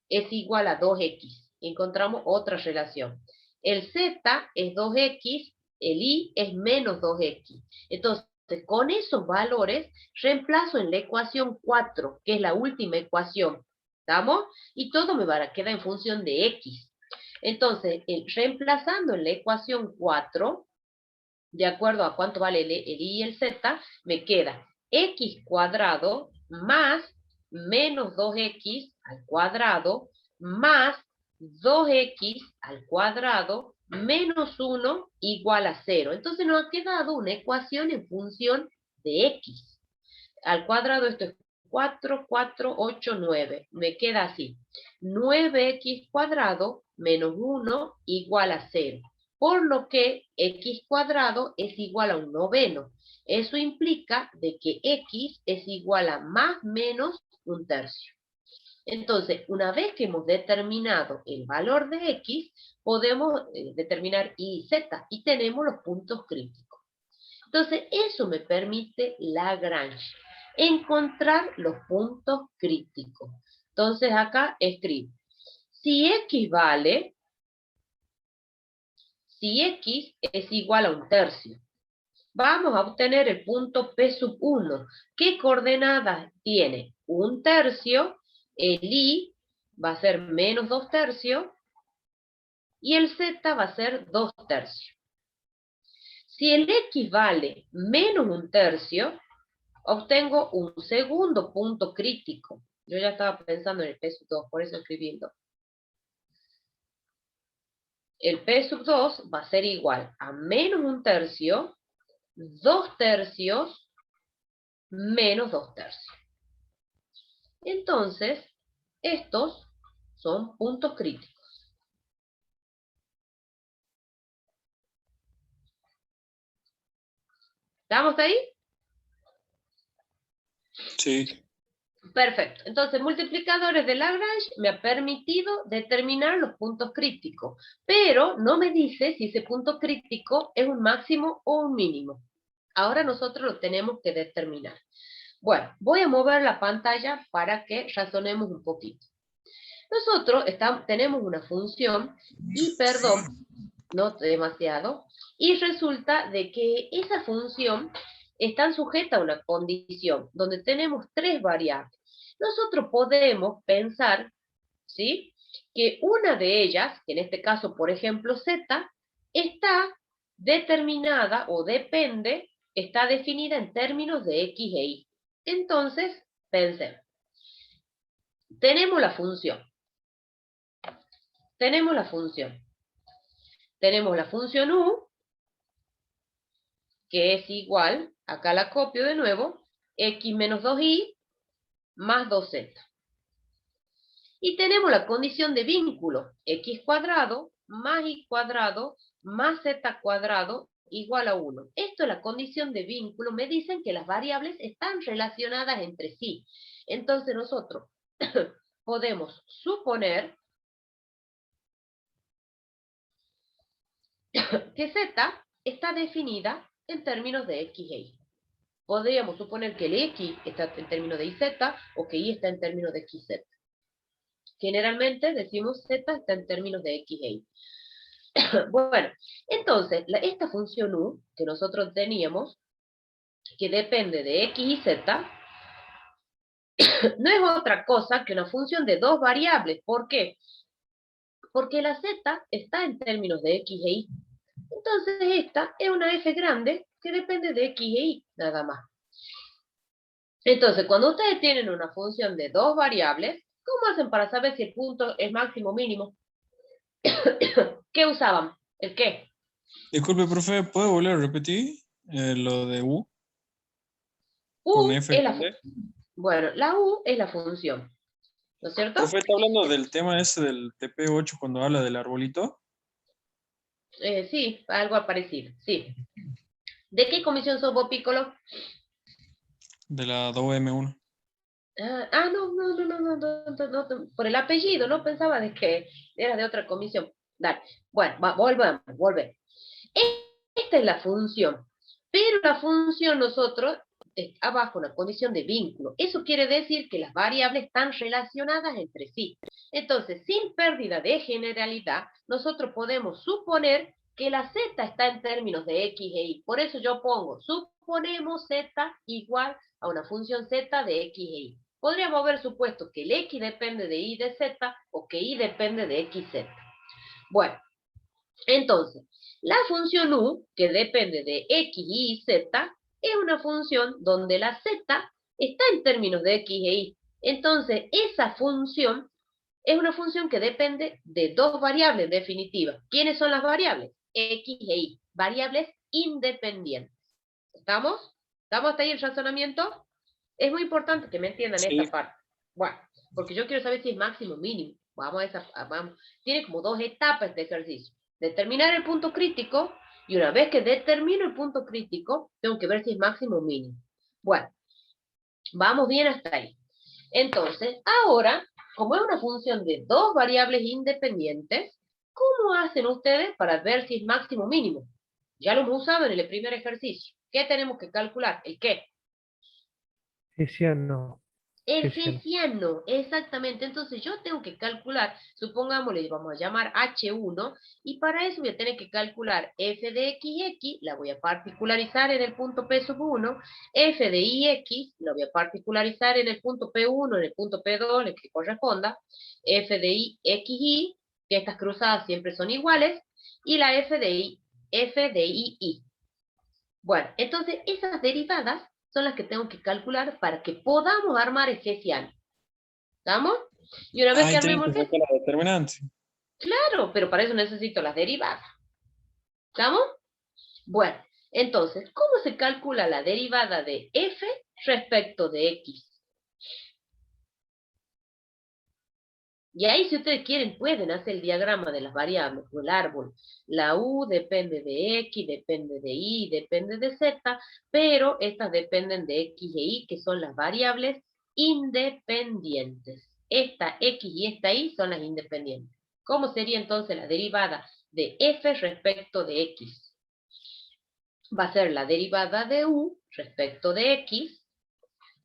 es igual a 2x. Encontramos otra relación. El z es 2x, el y es menos 2x. Entonces, con esos valores, reemplazo en la ecuación 4, que es la última ecuación. ¿Estamos? Y todo me va a quedar en función de x. Entonces, reemplazando en la ecuación 4, de acuerdo a cuánto vale el y y el z, me queda x cuadrado más menos 2x al cuadrado más 2x al cuadrado menos 1 igual a 0. Entonces nos ha quedado una ecuación en función de x. Al cuadrado esto es 4, 4, 8, 9. Me queda así. 9x cuadrado menos 1 igual a 0. Por lo que x cuadrado es igual a un noveno. Eso implica de que x es igual a más menos un tercio. Entonces, una vez que hemos determinado el valor de x, podemos determinar y z, y tenemos los puntos críticos. Entonces, eso me permite Lagrange, encontrar los puntos críticos. Entonces, acá escribo, si x es igual a un tercio, vamos a obtener el punto P sub 1. ¿Qué coordenadas tiene? Un tercio, el y va a ser menos 2 tercios, y el z va a ser 2 tercios. Si el x vale menos un tercio, obtengo un segundo punto crítico. Yo ya estaba pensando en el P sub 2, por eso escribiendo. El P sub 2 va a ser igual a menos un tercio, 2 tercios, menos 2 tercios. Entonces, estos son puntos críticos. ¿Estamos ahí? Sí. Perfecto. Entonces, multiplicadores de Lagrange me ha permitido determinar los puntos críticos, pero no me dice si ese punto crítico es un máximo o un mínimo. Ahora nosotros lo tenemos que determinar. Bueno, voy a mover la pantalla para que razonemos un poquito. Nosotros tenemos una función y, perdón, no demasiado, y resulta de que esa función está sujeta a una condición donde tenemos 3 variables. Nosotros podemos pensar, ¿sí?, que una de ellas, que en este caso, por ejemplo, z, está determinada o depende, está definida en términos de x e y. Entonces, pensemos. Tenemos la función. Tenemos la función u, que es igual, acá la copio de nuevo, x menos 2y más 2z. Y tenemos la condición de vínculo, x cuadrado más y cuadrado más z cuadrado igual a 1. Esto es la condición de vínculo. Me dicen que las variables están relacionadas entre sí. Entonces nosotros podemos suponer que z está definida en términos de x e y. Podríamos suponer que el x está en términos de iz o que y está en términos de xz. Generalmente decimos z está en términos de x e y. Bueno, entonces, esta función u que nosotros teníamos, que depende de x y z, no es otra cosa que una función de 2 variables. ¿Por qué? Porque la z está en términos de x e y. Entonces esta es una f grande que depende de x e y, nada más. Entonces, cuando ustedes tienen una función de 2 variables, ¿cómo hacen para saber si el punto es máximo o mínimo? ¿Qué usaban? ¿El qué? Disculpe, profe, ¿puede volver a repetir lo de U? Con U F es grande. bueno, la U es la función, ¿no es cierto? Profe, ¿está hablando del tema ese del TP8 cuando habla del arbolito? Sí, algo parecido, sí. ¿De qué comisión sos vos, Piccolo? De la 2M1. No, por el apellido, no pensaba de que era de otra comisión. Dale, bueno, volvemos. Esta es la función, pero la función nosotros está bajo una condición de vínculo. Eso quiere decir que las variables están relacionadas entre sí. Entonces, sin pérdida de generalidad, nosotros podemos suponer que la z está en términos de x e y. Por eso yo pongo, suponemos z igual a una función z de x e y. Podríamos haber supuesto que el x depende de y de z o que y depende de xz. Bueno, entonces, la función u, que depende de x, y, z, es una función donde la z está en términos de x e y. Entonces, esa función es una función que depende de dos variables en definitiva. ¿Quiénes son las variables? X e y. Variables independientes. ¿Estamos? ¿Estamos hasta ahí el razonamiento? Es muy importante que me entiendan Sí. esta parte. Bueno, porque yo quiero saber si es máximo o mínimo. Vamos a esa, vamos. Tiene como dos etapas este ejercicio. Determinar el punto crítico, y una vez que determino el punto crítico, tengo que ver si es máximo o mínimo. Bueno, vamos bien hasta ahí. Entonces, ahora, como es una función de dos variables independientes, ¿cómo hacen ustedes para ver si es máximo o mínimo? Ya lo hemos usado en el primer ejercicio. ¿Qué tenemos que calcular? ¿El qué? Hessiano. El Hessiano. hessiano, exactamente. Entonces yo tengo que calcular, supongamos, le vamos a llamar H1, y para eso voy a tener que calcular f de x, la voy a particularizar en el punto P sub 1, f de ix, la voy a particularizar en el punto P1, en el punto P2, en el que corresponda, f de xy, que estas cruzadas siempre son iguales, y la f de ii. Bueno, entonces esas derivadas son las que tengo que calcular para que podamos armar el hessiano. ¿Estamos? Y una vez que Ahí tenés armemos que el sacar la determinante. claro, pero para eso necesito las derivadas. ¿Estamos? Bueno, entonces, ¿cómo se calcula la derivada de f respecto de x? Y ahí, si ustedes quieren, pueden hacer el diagrama de las variables o el árbol. La u depende de x, depende de y, depende de z, pero estas dependen de x e y, que son las variables independientes. Esta x y esta y son las independientes. ¿Cómo sería entonces la derivada de f respecto de x? Va a ser la derivada de u respecto de x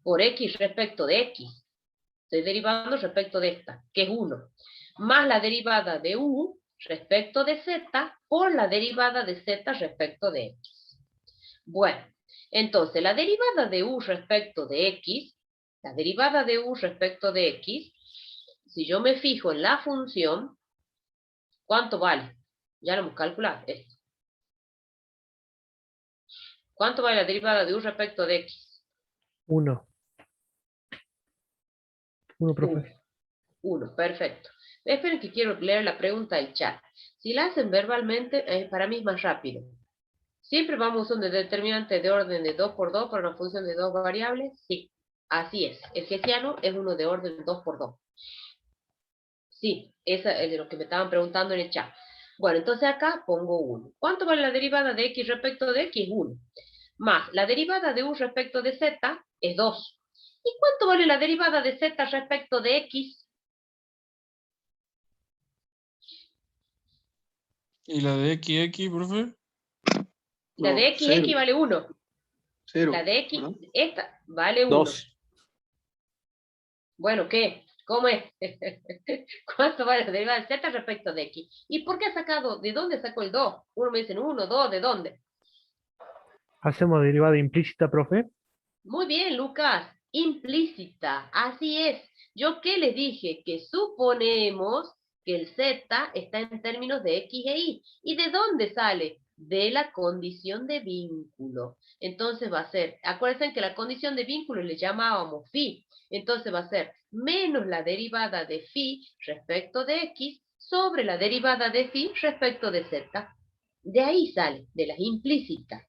por x respecto de x. Estoy derivando respecto de esta, que es 1, más la derivada de u respecto de z por la derivada de z respecto de x. Bueno, entonces la derivada de u respecto de x, la derivada de u respecto de x, si yo me fijo en la función, ¿cuánto vale? Ya lo hemos calculado esto. ¿Cuánto vale la derivada de u respecto de x? 1. 1, profe. 1, perfecto. Esperen que quiero leer la pregunta del chat. Si la hacen verbalmente, para mí es más rápido. ¿Siempre vamos a usar un determinante de orden de 2 por 2 para una función de dos variables? Sí, así es. El hessiano es uno de orden 2 por 2. Sí, esa es de lo que me estaban preguntando en el chat. Bueno, entonces acá pongo 1. ¿Cuánto vale la derivada de x respecto de x? 1. Más la derivada de u respecto de z es 2. ¿Y cuánto vale la derivada de z respecto de x? ¿Y la de XX, profe? La No, de x cero. vale 1. Cero. La de x, ¿no? esta, vale 1. 2. Bueno, ¿qué? ¿Cómo es? ¿Cuánto vale la derivada de z respecto de x? ¿Y por qué ha sacado? ¿De dónde sacó el 2? Uno me dicen 1, 2, ¿de dónde? Hacemos derivada implícita, profe. Muy bien, Lucas. Implícita. Así es. ¿Yo qué les dije? Que suponemos que el z está en términos de x e y. ¿Y de dónde sale? De la condición de vínculo. Entonces va a ser, acuérdense que la condición de vínculo le llamábamos phi. Entonces va a ser menos la derivada de phi respecto de x sobre la derivada de phi respecto de z. De ahí sale, de las implícitas.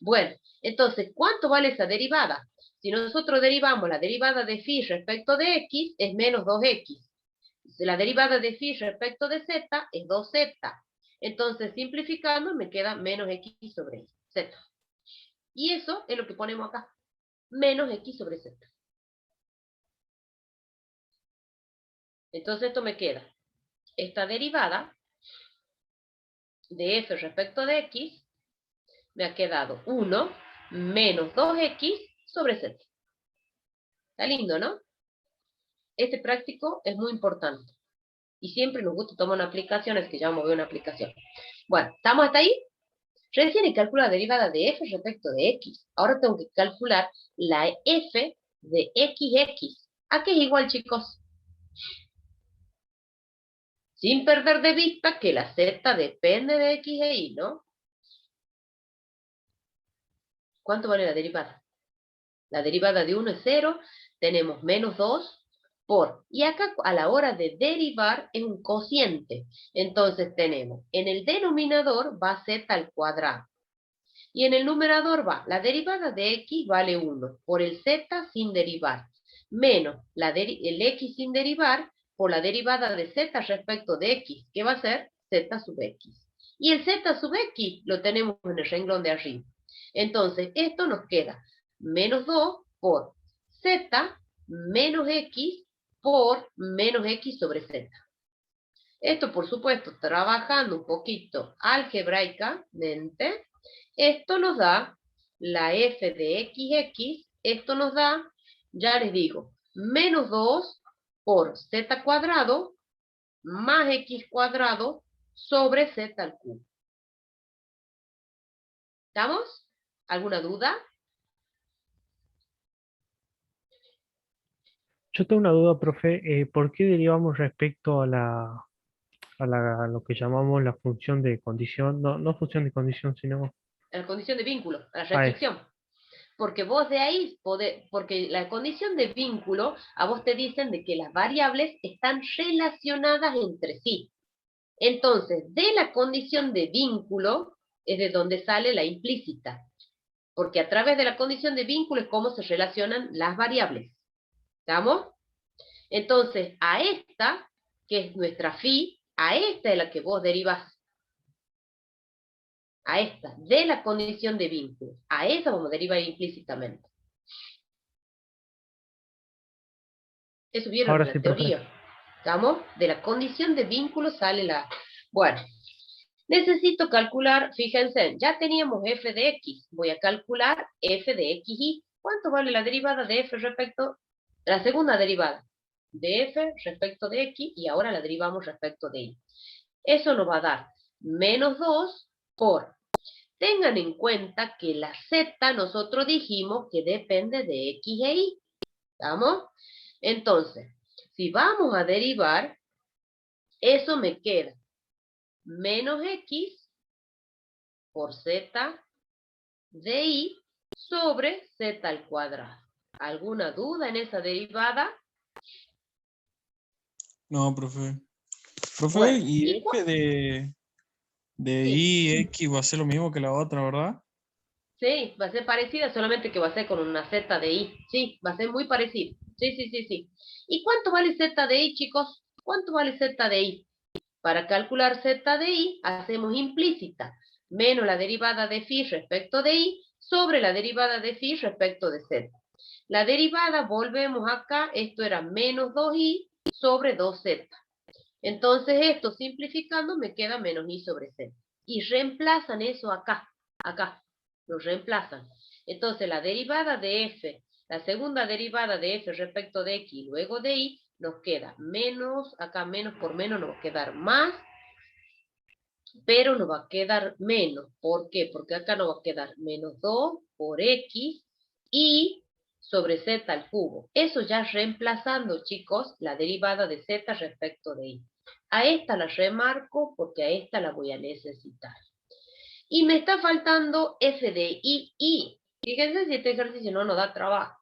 Bueno, entonces, ¿cuánto vale esa derivada? Si nosotros derivamos la derivada de phi respecto de x, es menos 2x. La derivada de phi respecto de z es 2z. Entonces, simplificando, me queda menos x sobre z. Y eso es lo que ponemos acá. Menos x sobre z. Entonces, esto me queda. Esta derivada de f respecto de x me ha quedado 1 menos 2x sobre z. Está lindo, ¿no? Este práctico es muy importante. Y siempre nos gusta tomar una aplicación, es que ya vamos a ver una aplicación. Bueno, ¿estamos hasta ahí? Recién he calculado la derivada de f respecto de x. Ahora tengo que calcular la f de x. ¿A qué es igual, chicos? Sin perder de vista que la z depende de x e y, ¿no? ¿Cuánto vale la derivada? La derivada de 1 es 0, tenemos menos 2 por, y acá a la hora de derivar es un cociente. Entonces tenemos, en el denominador va z al cuadrado. Y en el numerador va, la derivada de x vale 1 por el z sin derivar, menos el x sin derivar por la derivada de z respecto de x, que va a ser z sub x. Y el z sub x lo tenemos en el renglón de arriba. Entonces, esto nos queda menos 2 por z menos x por menos x sobre z. Esto, por supuesto, trabajando un poquito algebraicamente, esto nos da la f de xx, esto nos da, ya les digo, menos 2 por z cuadrado más x cuadrado sobre z al cubo. ¿Estamos? ¿Alguna duda? Yo tengo una duda, profe. ¿Por qué derivamos respecto a lo que llamamos la función de condición? No, no función de condición, sino A la condición de vínculo, a la a eso. restricción. Porque vos de ahí podés, porque la condición de vínculo, a vos te dicen de que las variables están relacionadas entre sí. Entonces, de la condición de vínculo es de donde sale la implícita. Porque a través de la condición de vínculo es cómo se relacionan las variables. ¿Estamos? Entonces, a esta, que es nuestra phi, a esta es la que vos derivas. A esta, de la condición de vínculo. A esa vamos a derivar implícitamente. Eso vieron Ahora en sí, la profe. teoría. ¿Estamos? De la condición de vínculo sale la... Bueno, necesito calcular, fíjense, ya teníamos f de x. Voy a calcular f de xy. ¿Cuánto vale la derivada de f respecto... La segunda derivada de f respecto de x y ahora la derivamos respecto de y. Eso nos va a dar menos 2 por... Tengan en cuenta que la z nosotros dijimos que depende de x e y. ¿Estamos? Entonces, si vamos a derivar, eso me queda menos x por z de y sobre z al cuadrado. ¿Alguna duda en esa derivada? No, profe. Profe, Bueno, y f de sí, y x va a ser lo mismo que la otra, ¿verdad? sí, va a ser parecida, solamente que va a ser con una z de y. Sí, va a ser muy parecido. Sí, sí, sí, sí. ¿Y cuánto vale z de y, chicos? ¿Cuánto vale z de y? Para calcular z de y, hacemos implícita, menos la derivada de phi respecto de y, sobre la derivada de phi respecto de z. La derivada, volvemos acá, esto era menos 2y sobre 2z. Entonces esto, simplificando, me queda menos y sobre z. Y reemplazan eso acá, lo reemplazan. Entonces la derivada de f, la segunda derivada de f respecto de x y luego de y, nos queda menos, acá menos por menos nos va a quedar más, pero nos va a quedar menos. ¿Por qué? Porque acá nos va a quedar menos 2 por x y sobre z al cubo. Eso ya reemplazando, chicos, la derivada de z respecto de y. A esta la remarco porque a esta la voy a necesitar. Y me está faltando f de y. Fíjense si este ejercicio no nos da trabajo.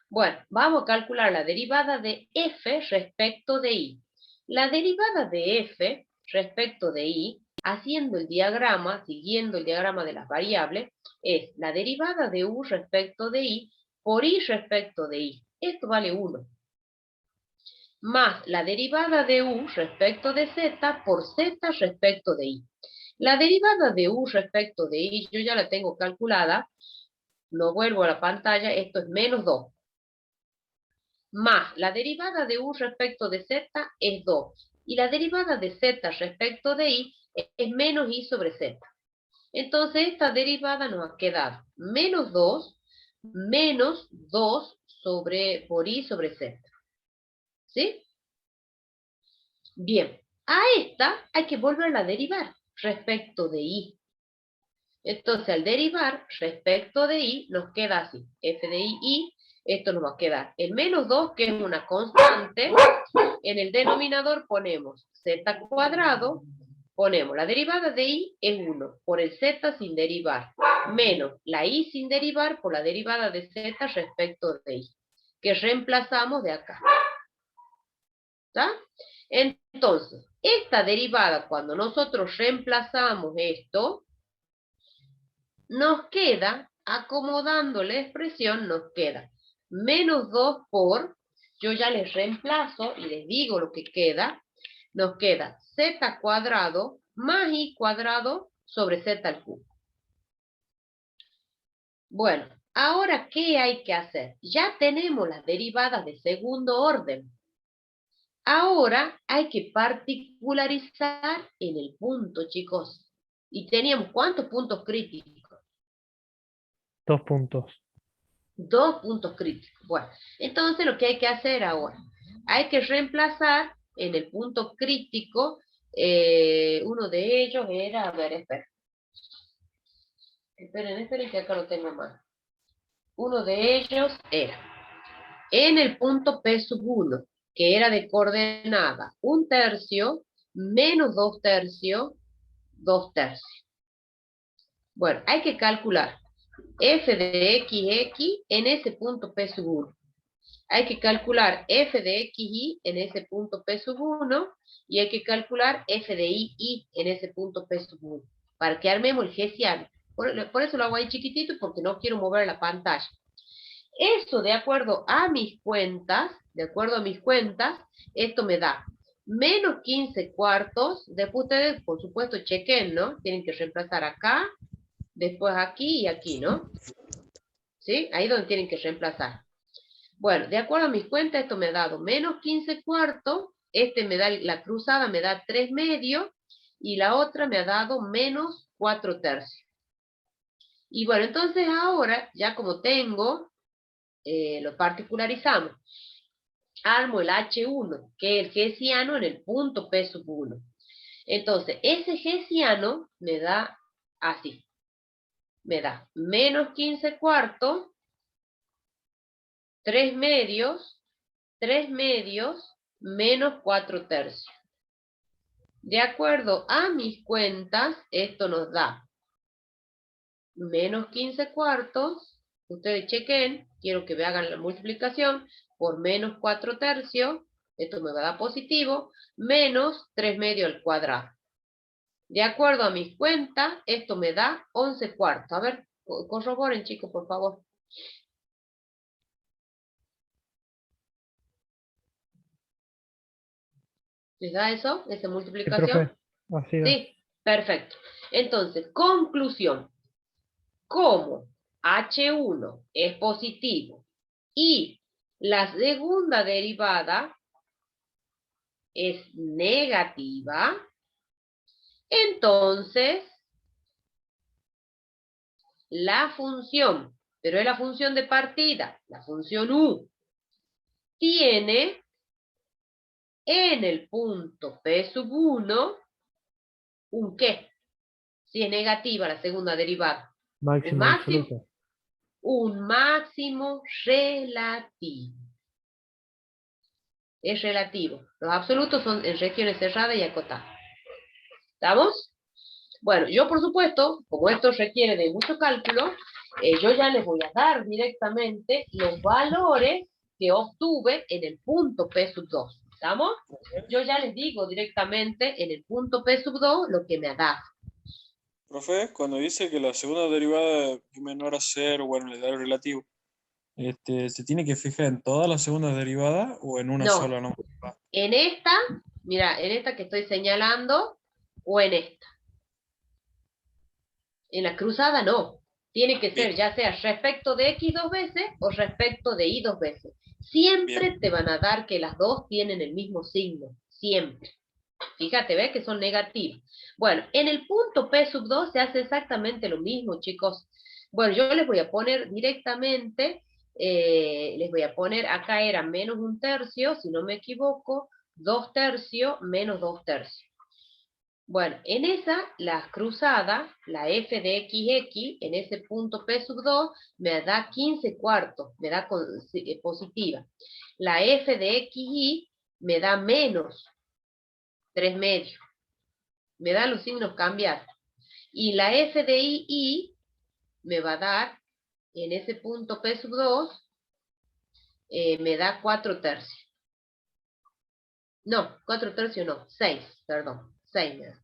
Bueno, vamos a calcular la derivada de f respecto de y. La derivada de f respecto de y, haciendo el diagrama, siguiendo el diagrama de las variables, es la derivada de u respecto de y por y respecto de y. Esto vale 1. Más la derivada de u respecto de z por z respecto de y. La derivada de u respecto de y, yo ya la tengo calculada, no vuelvo a la pantalla, esto es menos 2. Más la derivada de u respecto de z es 2. Y la derivada de z respecto de y es menos y sobre z. Entonces esta derivada nos ha quedado menos 2 por y sobre z. ¿Sí? Bien, a esta hay que volverla a derivar respecto de y. Entonces al derivar respecto de y nos queda así, f de y esto nos va a quedar el menos 2, que es una constante. En el denominador ponemos z cuadrado, ponemos la derivada de y es 1, por el z sin derivar, menos la y sin derivar por la derivada de z respecto de y, que reemplazamos de acá. ¿Está? Entonces, esta derivada, cuando nosotros reemplazamos esto, nos queda, acomodando la expresión, nos queda menos 2 por, yo ya les reemplazo y les digo lo que queda, nos queda z cuadrado más y cuadrado sobre z al cubo. Bueno, ahora, ¿qué hay que hacer? Ya tenemos las derivadas de segundo orden. Ahora hay que particularizar en el punto, chicos. ¿Y teníamos cuántos puntos críticos? 2 puntos. 2 puntos críticos. Bueno, entonces lo que hay que hacer ahora, hay que reemplazar en el punto crítico, uno de ellos era, a ver, esperen que acá lo tengo más. Uno de ellos era, en el punto P sub 1, que era de coordenada 1/3 menos 2/3, 2/3. Bueno, hay que calcular f de x en ese punto P sub 1. Hay que calcular f de xy en ese punto P sub 1 y hay que calcular f de y en ese punto P sub 1 para que armemos el hessiano. Por eso lo hago ahí chiquitito, porque no quiero mover la pantalla. Eso, de acuerdo a mis cuentas, esto me da menos 15 cuartos. Después ustedes, por supuesto, chequen, ¿no? Tienen que reemplazar acá, después aquí y aquí, ¿no? ¿Sí? Ahí es donde tienen que reemplazar. Bueno, de acuerdo a mis cuentas, esto me ha dado menos 15 cuartos, la cruzada me da 3 medios, y la otra me ha dado menos 4/3. Y bueno, entonces ahora, ya como tengo, lo particularizamos. Armo el H1, que es el hessiano en el punto P sub 1. Entonces, ese hessiano me da así. Me da menos 15 cuartos, 3 medios, menos 4/3. De acuerdo a mis cuentas, esto nos da menos 15 cuartos. Ustedes chequen, quiero que me hagan la multiplicación por menos 4/3, esto me va a dar positivo, menos 3 medios al cuadrado. De acuerdo a mis cuentas, esto me da 11 cuartos. A ver, corroboren, chicos, por favor. ¿Les da eso? ¿Esa Sí, multiplicación? profe. Así es. Sí, perfecto. Entonces, conclusión. Como H1 es positivo y la segunda derivada es negativa, entonces la función, pero es la función de partida, la función u, tiene en el punto P sub 1 un ¿qué? Si es negativa la segunda derivada. Máximo absoluto. Un máximo relativo. Es relativo. Los absolutos son en regiones cerradas y acotadas. ¿Estamos? Bueno, yo por supuesto, como esto requiere de mucho cálculo, yo ya les voy a dar directamente los valores que obtuve en el punto P sub 2. ¿Estamos? Yo ya les digo directamente en el punto P sub 2 lo que me ha dado. Profe, cuando dice que la segunda derivada es menor a 0, bueno, le da el relativo, ¿se tiene que fijar en todas las segundas derivadas o en una No. sola? No. En esta, mira, en esta que estoy señalando, o en esta. En la cruzada no. Tiene que ser ya sea respecto de X 2 veces o respecto de Y 2 veces. Siempre te van a dar que las dos tienen el mismo signo. Siempre. Fíjate, ¿ves que son negativas? Bueno, en el punto P sub 2 se hace exactamente lo mismo, chicos. Bueno, yo les voy a poner directamente, les voy a poner, acá era menos 1/3, si no me equivoco, 2/3 menos 2/3. Bueno, en esa, las cruzadas, la f de xx, en ese punto p sub 2, me da 15 cuartos, me da positiva. La f de xy me da menos 3 medios. Me da los signos cambiados. Y la f de y me va a dar, en ese punto p sub 2, me da 4 tercios. No, 4 tercios no, 6, perdón, 6 me da.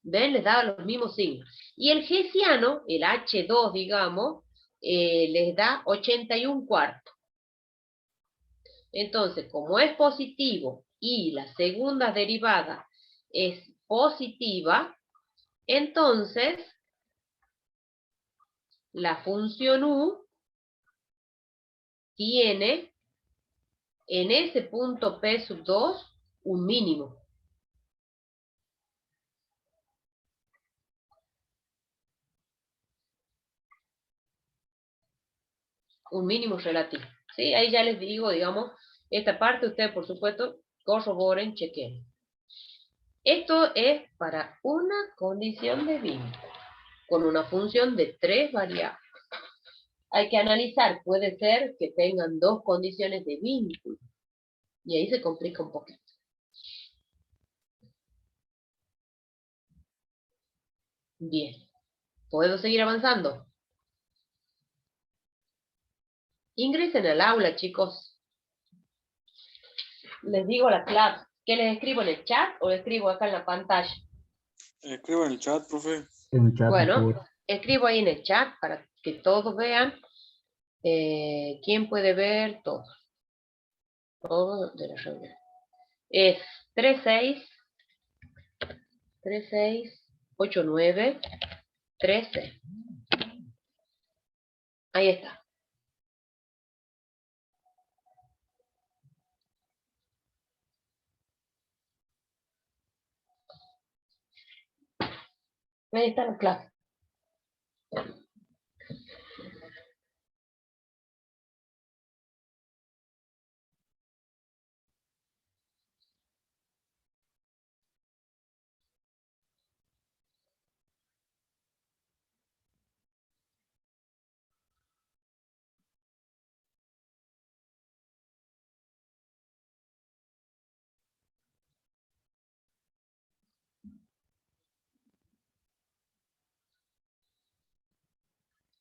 ¿Ven? Les da los mismos signos. Y el hessiano, el H2, digamos, les da 81 cuartos. Entonces, como es positivo y la segunda derivada es positiva, entonces la función u tiene en ese punto p sub 2 un mínimo. Un mínimo relativo. ¿Sí? Ahí ya les digo, digamos, esta parte ustedes, por supuesto, corroboren, chequen. Esto es para una condición de vínculo, con una función de 3 variables. Hay que analizar, puede ser que tengan 2 condiciones de vínculo. Y ahí se complica un poquito. Bien. ¿Puedo seguir avanzando? Ingresen al aula, chicos. Les digo la clave. ¿Qué les escribo en el chat o les escribo acá en la pantalla? Escriba en el chat, profe. En el chat, por Bueno, favor. escribo ahí en el chat para que todos vean. ¿Quién puede ver todo? Todo de la reunión. Es 3689 13. Ahí está. Ahí está la clase.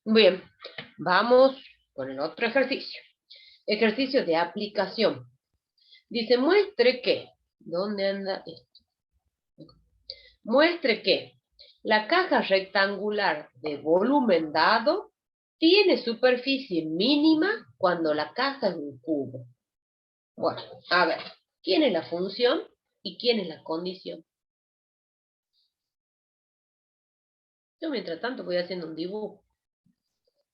Bien, vamos con el otro ejercicio. Ejercicio de aplicación. Dice, muestre que, ¿dónde anda esto? Muestre que la caja rectangular de volumen dado tiene superficie mínima cuando la caja es un cubo. Bueno, a ver, ¿quién es la función y quién es la condición? Yo mientras tanto voy haciendo un dibujo.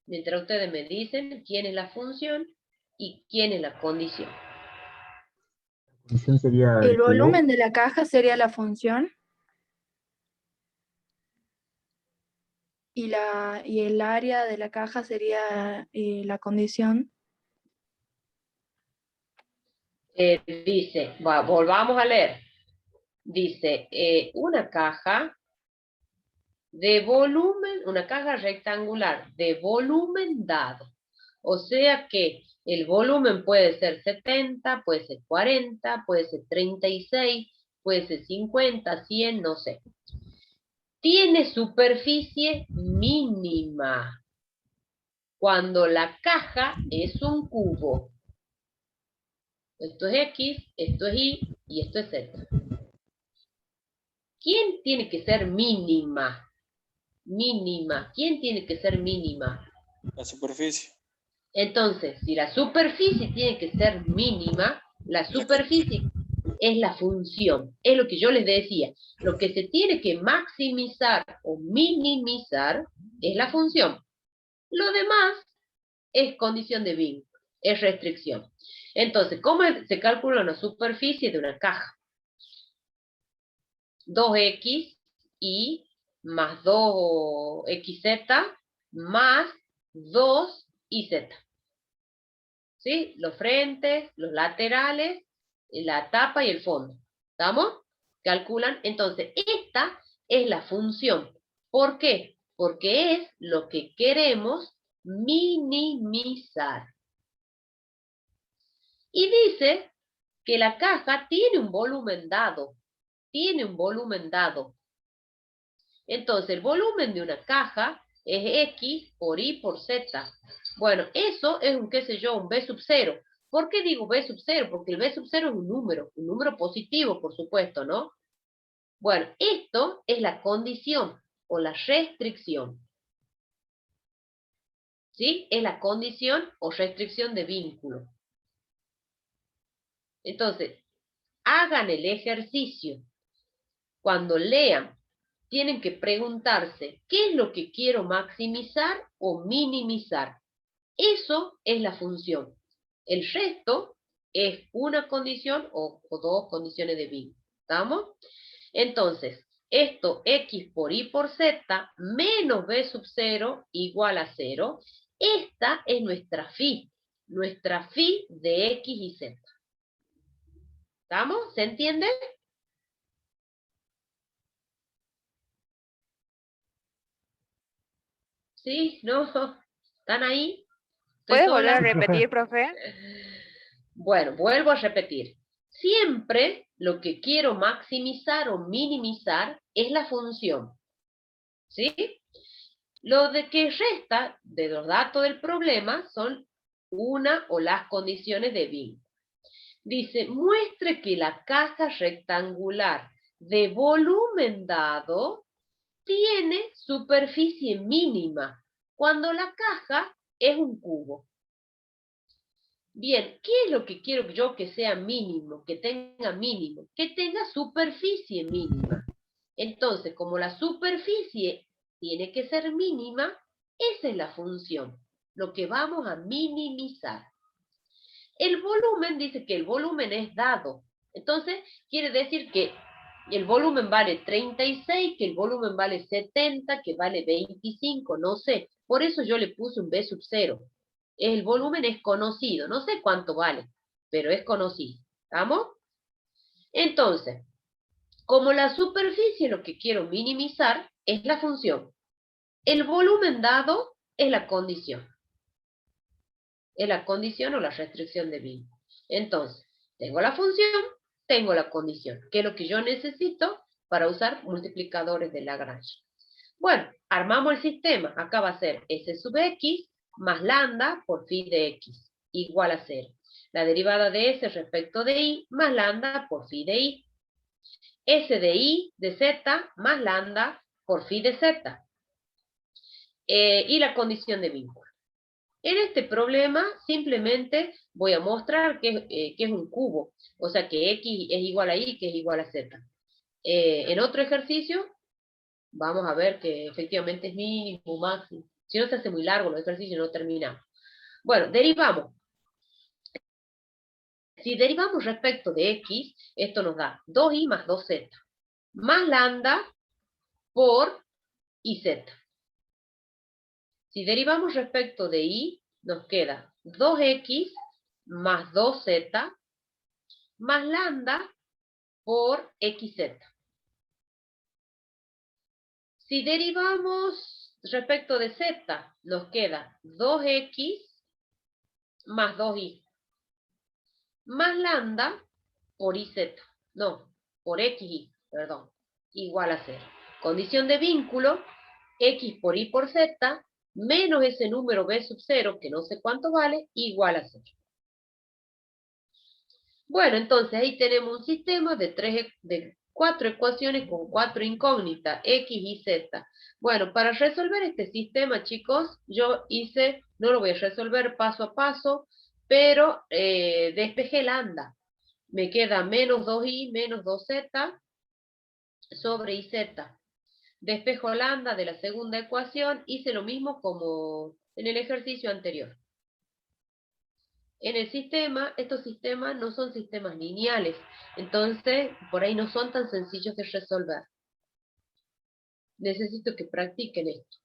Mientras ustedes me dicen quién es la función y quién es la condición. La función sería El el cubo. volumen de la caja sería la función y el área de la caja sería la condición. Dice, volvamos a leer. Dice, una caja de volumen, una caja rectangular de volumen dado. O sea que el volumen puede ser 70, puede ser 40, puede ser 36, puede ser 50, 100, no sé. Tiene superficie mínima cuando la caja es un cubo. Esto es X, esto es Y y esto es Z. ¿Quién tiene que ser mínima? Mínima. ¿Quién tiene que ser mínima? La superficie. Entonces, si la superficie tiene que ser mínima, la superficie es la función. Es lo que yo les decía. Lo que se tiene que maximizar o minimizar es la función. Lo demás es condición de vínculo, es restricción. Entonces, ¿cómo se calcula una superficie de una caja? 2x y más 2xz más 2iz. ¿Sí? Los frentes, los laterales, la tapa y el fondo. ¿Estamos? Ok. calculan. Entonces, esta es la función. ¿Por qué? Porque es lo que queremos minimizar. Y dice que la caja tiene un volumen dado. Tiene un volumen dado. Entonces, el volumen de una caja es X por Y por Z. Bueno, eso es un, qué sé yo, un B sub 0. ¿Por qué digo B sub 0? Porque el B sub 0 es un número positivo, por supuesto, ¿no? Bueno, esto es la condición o la restricción. ¿Sí? Es la condición o restricción de vínculo. Entonces, hagan el ejercicio. Cuando lean, tienen que preguntarse, ¿qué es lo que quiero maximizar o minimizar? Eso es la función. El resto es una condición o dos condiciones de vínculo. ¿Estamos? Entonces, esto X por Y por Z menos B sub 0 igual a 0. Esta es nuestra phi de X y Z. ¿Estamos? ¿Se entiende? ¿Sí? ¿No? ¿Están ahí? ¿Estoy ¿Puede volver a sola? repetir, profe? Bueno, vuelvo a repetir. Siempre lo que quiero maximizar o minimizar es la función. ¿Sí? Lo de que resta de los datos del problema son una o las condiciones de vínculo. Dice, muestre que la caja rectangular de volumen dado tiene superficie mínima cuando la caja es un cubo. Bien, ¿qué es lo que quiero yo que sea mínimo, que tenga mínimo? Que tenga superficie mínima. Entonces, como la superficie tiene que ser mínima, esa es la función, lo que vamos a minimizar. El volumen dice que el volumen es dado. Entonces, quiere decir que el volumen vale 36, que el volumen vale 70, que vale 25, no sé. Por eso yo le puse un B sub 0. El volumen es conocido, no sé cuánto vale, pero es conocido. ¿Estamos? Entonces, como la superficie lo que quiero minimizar es la función, el volumen dado es la condición. Es la condición o la restricción de vínculo. Entonces, tengo la función, tengo la condición, que es lo que yo necesito para usar multiplicadores de Lagrange. Bueno, armamos el sistema. Acá va a ser S sub X más lambda por phi de X, igual a 0. La derivada de S respecto de Y más lambda por phi de Y. S de Y de Z más lambda por phi de Z. Y la condición de vínculo. En este problema simplemente voy a mostrar que es un cubo, o sea que X es igual a Y, que es igual a Z. En otro ejercicio vamos a ver que efectivamente es mínimo, máximo. Si no se hace muy largo los ejercicios no terminamos. Bueno, derivamos. Si derivamos respecto de X, esto nos da 2Y más 2Z, más lambda por YZ. Si derivamos respecto de Y, nos queda 2X más 2Z más lambda por XZ. Si derivamos respecto de Z, nos queda 2X más 2Y más lambda por YZ. No, por XY, perdón, igual a 0. Condición de vínculo, X por Y por Z, menos ese número B sub 0, que no sé cuánto vale, igual a 0. Bueno, entonces ahí tenemos un sistema de 4 ecuaciones con 4 incógnitas, X y Z. Bueno, para resolver este sistema, chicos, yo hice, no lo voy a resolver paso a paso, pero despejé lambda. Me queda menos 2Y menos 2Z sobre YZ. Despejo lambda de la segunda ecuación, hice lo mismo como en el ejercicio anterior. En el sistema, estos sistemas no son sistemas lineales, entonces por ahí no son tan sencillos de resolver. Necesito que practiquen esto,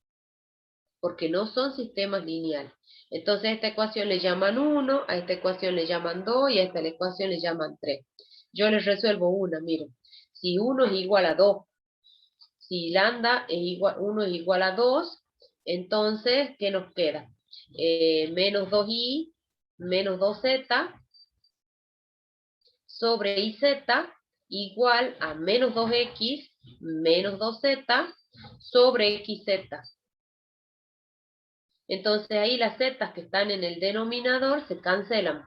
porque no son sistemas lineales. Entonces a esta ecuación le llaman 1, a esta ecuación le llaman 2 y a esta ecuación le llaman 3. Yo les resuelvo una, miren. si 1 es igual a 2. Si lambda es igual, 1 es igual a 2, entonces, ¿qué nos queda? Menos 2i menos 2z sobre iz igual a menos 2x menos 2z sobre xz. Entonces ahí las z que están en el denominador se cancelan.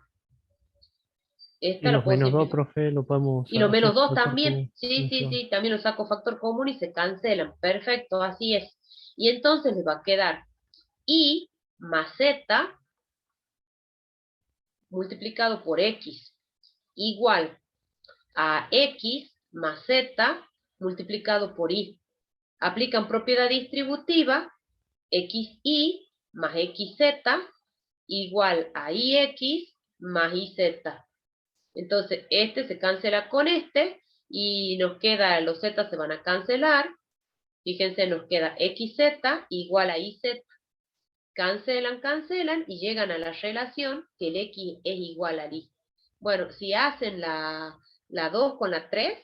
Y Esta la los puedo menos 2, simplificar. profe, lo podemos Y los hacer menos 2 factor también. común. Sí, sí, Función. sí, también los saco factor común y se cancelan. Perfecto, así es. Y entonces les va a quedar y más z multiplicado por x igual a x más z multiplicado por y. Aplican propiedad distributiva, xy más xz igual a ix más iz. Entonces, este se cancela con este, y nos queda, los z se van a cancelar. Fíjense, nos queda xz igual a iz. Cancelan, cancelan, y llegan a la relación que el x es igual al y. Bueno, si hacen la 2 con la 3,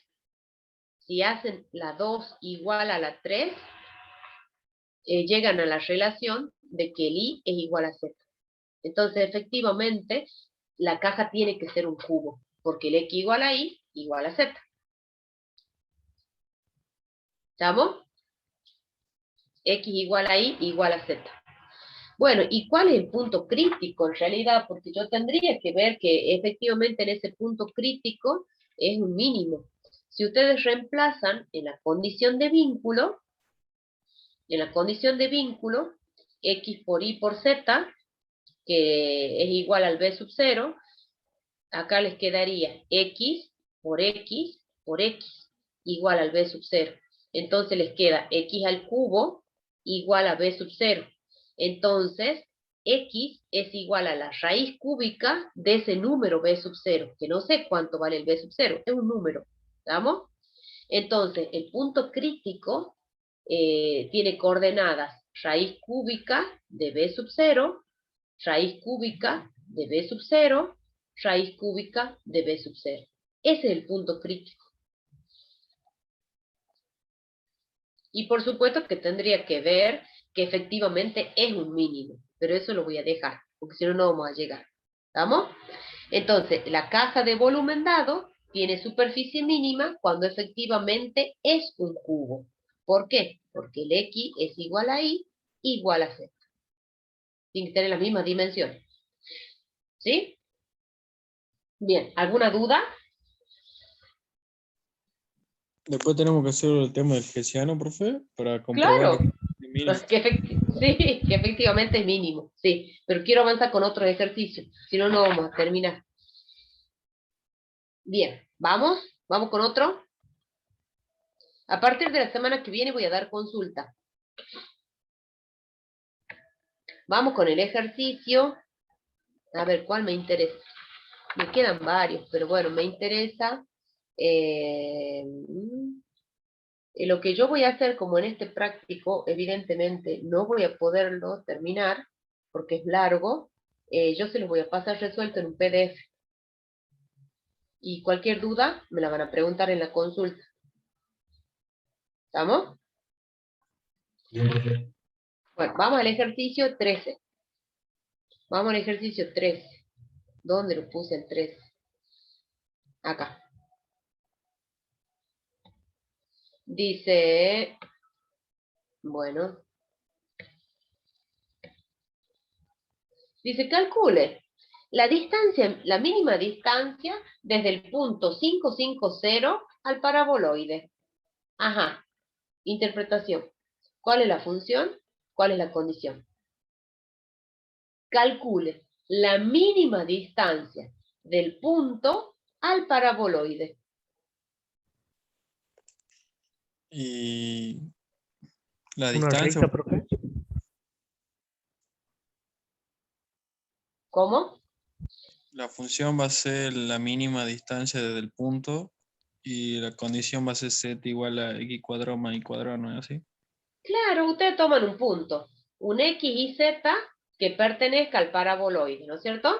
si hacen la 2 igual a la 3, llegan a la relación de que el y es igual a z. Entonces, efectivamente, la caja tiene que ser un cubo, porque el x igual a y igual a z. ¿Estamos? X igual a y igual a z. Bueno, ¿y cuál es el punto crítico en realidad? Porque yo tendría que ver que efectivamente en ese punto crítico es un mínimo. Si ustedes reemplazan en la condición de vínculo, x por y por z, que es igual al b sub 0, acá les quedaría x por x por x igual al b sub 0. Entonces les queda x al cubo igual a b sub 0. Entonces, x es igual a la raíz cúbica de ese número b sub 0, que no sé cuánto vale el b sub 0, es un número, ¿estamos? Entonces, el punto crítico tiene coordenadas raíz cúbica de b sub 0, raíz cúbica de b sub 0, raíz cúbica de b sub 0. Ese es el punto crítico. Y por supuesto que tendría que ver que efectivamente es un mínimo, pero eso lo voy a dejar, porque si no, no vamos a llegar. ¿Estamos? Entonces, la caja de volumen dado tiene superficie mínima cuando efectivamente es un cubo. ¿Por qué? Porque el x es igual a y igual a z. Tiene que tener las mismas dimensiones. ¿Sí? Bien, ¿alguna duda? Después tenemos que hacer el tema del hessiano, profe, para Claro. comprobar el mínimo. Sí, que efectivamente es mínimo. Sí, pero quiero avanzar con otros ejercicios. Si no, no vamos a terminar. Bien, ¿vamos? ¿Vamos con otro? A partir de la semana que viene voy a dar consulta. Vamos con el ejercicio. A ver, ¿cuál me interesa? Me quedan varios, pero bueno, me interesa. Lo que yo voy a hacer, como en este práctico, evidentemente no voy a poderlo terminar, porque es largo, yo se los voy a pasar resuelto en un PDF. Y cualquier duda me la van a preguntar en la consulta. ¿Estamos? Bien, profe. Bueno, vamos al ejercicio 13. Vamos al ejercicio 13. ¿Dónde lo puse el 13? Acá. Dice, bueno, dice, calcule la distancia, la mínima distancia desde el punto 550 al paraboloide. Ajá, interpretación. ¿Cuál es la función? ¿Cuál es la condición? Calcule la mínima distancia del punto al paraboloide. Y la Una distancia, recta, profe. ¿Cómo? la función va a ser la mínima distancia desde el punto y la condición va a ser z igual a x cuadrado más y cuadrado, ¿no es así? Claro, ustedes toman un punto, un x y z que pertenezca al paraboloide, ¿no es cierto?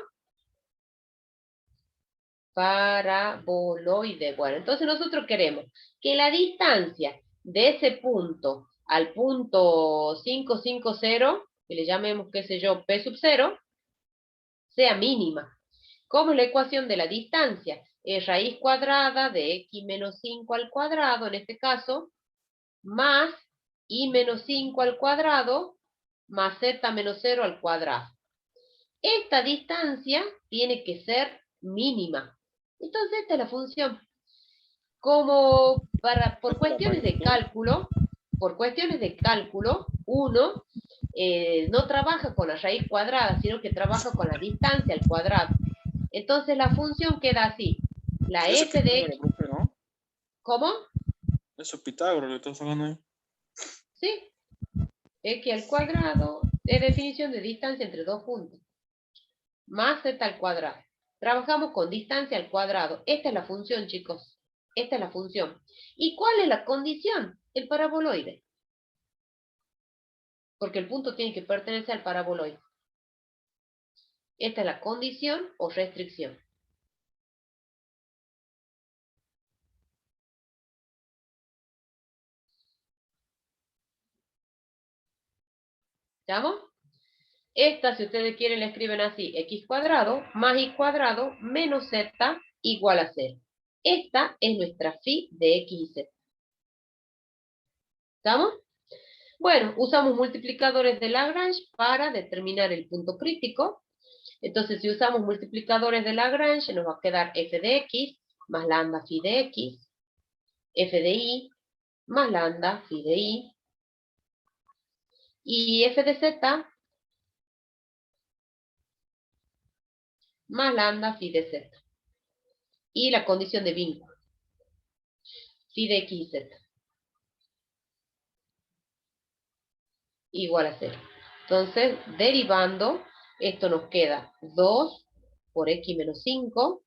paraboloide. Bueno, entonces nosotros queremos que la distancia de ese punto al punto 550, que le llamemos, qué sé yo, P sub 0, sea mínima. ¿Cómo es la ecuación de la distancia? Es raíz cuadrada de x menos 5 al cuadrado, en este caso, más y menos 5 al cuadrado, más z menos 0 al cuadrado. Esta distancia tiene que ser mínima. Entonces esta es la función. Como por cuestiones de cálculo, uno no trabaja con la raíz cuadrada, sino que trabaja con la distancia al cuadrado. Entonces la función queda así. La Eso es f de Pitágoras, x... profe, ¿no? ¿Cómo? Eso es Pitágoras, le estás sacando ahí. Sí. X al cuadrado es definición de distancia entre dos puntos. Más z al cuadrado. Trabajamos con distancia al cuadrado. Esta es la función, chicos. Esta es la función. ¿Y cuál es la condición? El paraboloide. Porque el punto tiene que pertenecer al paraboloide. Esta es la condición o restricción. ¿Estamos? Esta, si ustedes quieren, la escriben así. X cuadrado más y cuadrado menos z igual a 0. Esta es nuestra phi de x y z. ¿Estamos? Bueno, usamos multiplicadores de Lagrange para determinar el punto crítico. Entonces, si usamos multiplicadores de Lagrange, nos va a quedar f de x más lambda phi de x, f de y más lambda phi de y, y f de z más lambda phi de z. Y la condición de vínculo, phi de x y z, igual a 0. Entonces, derivando, esto nos queda 2 por x menos 5,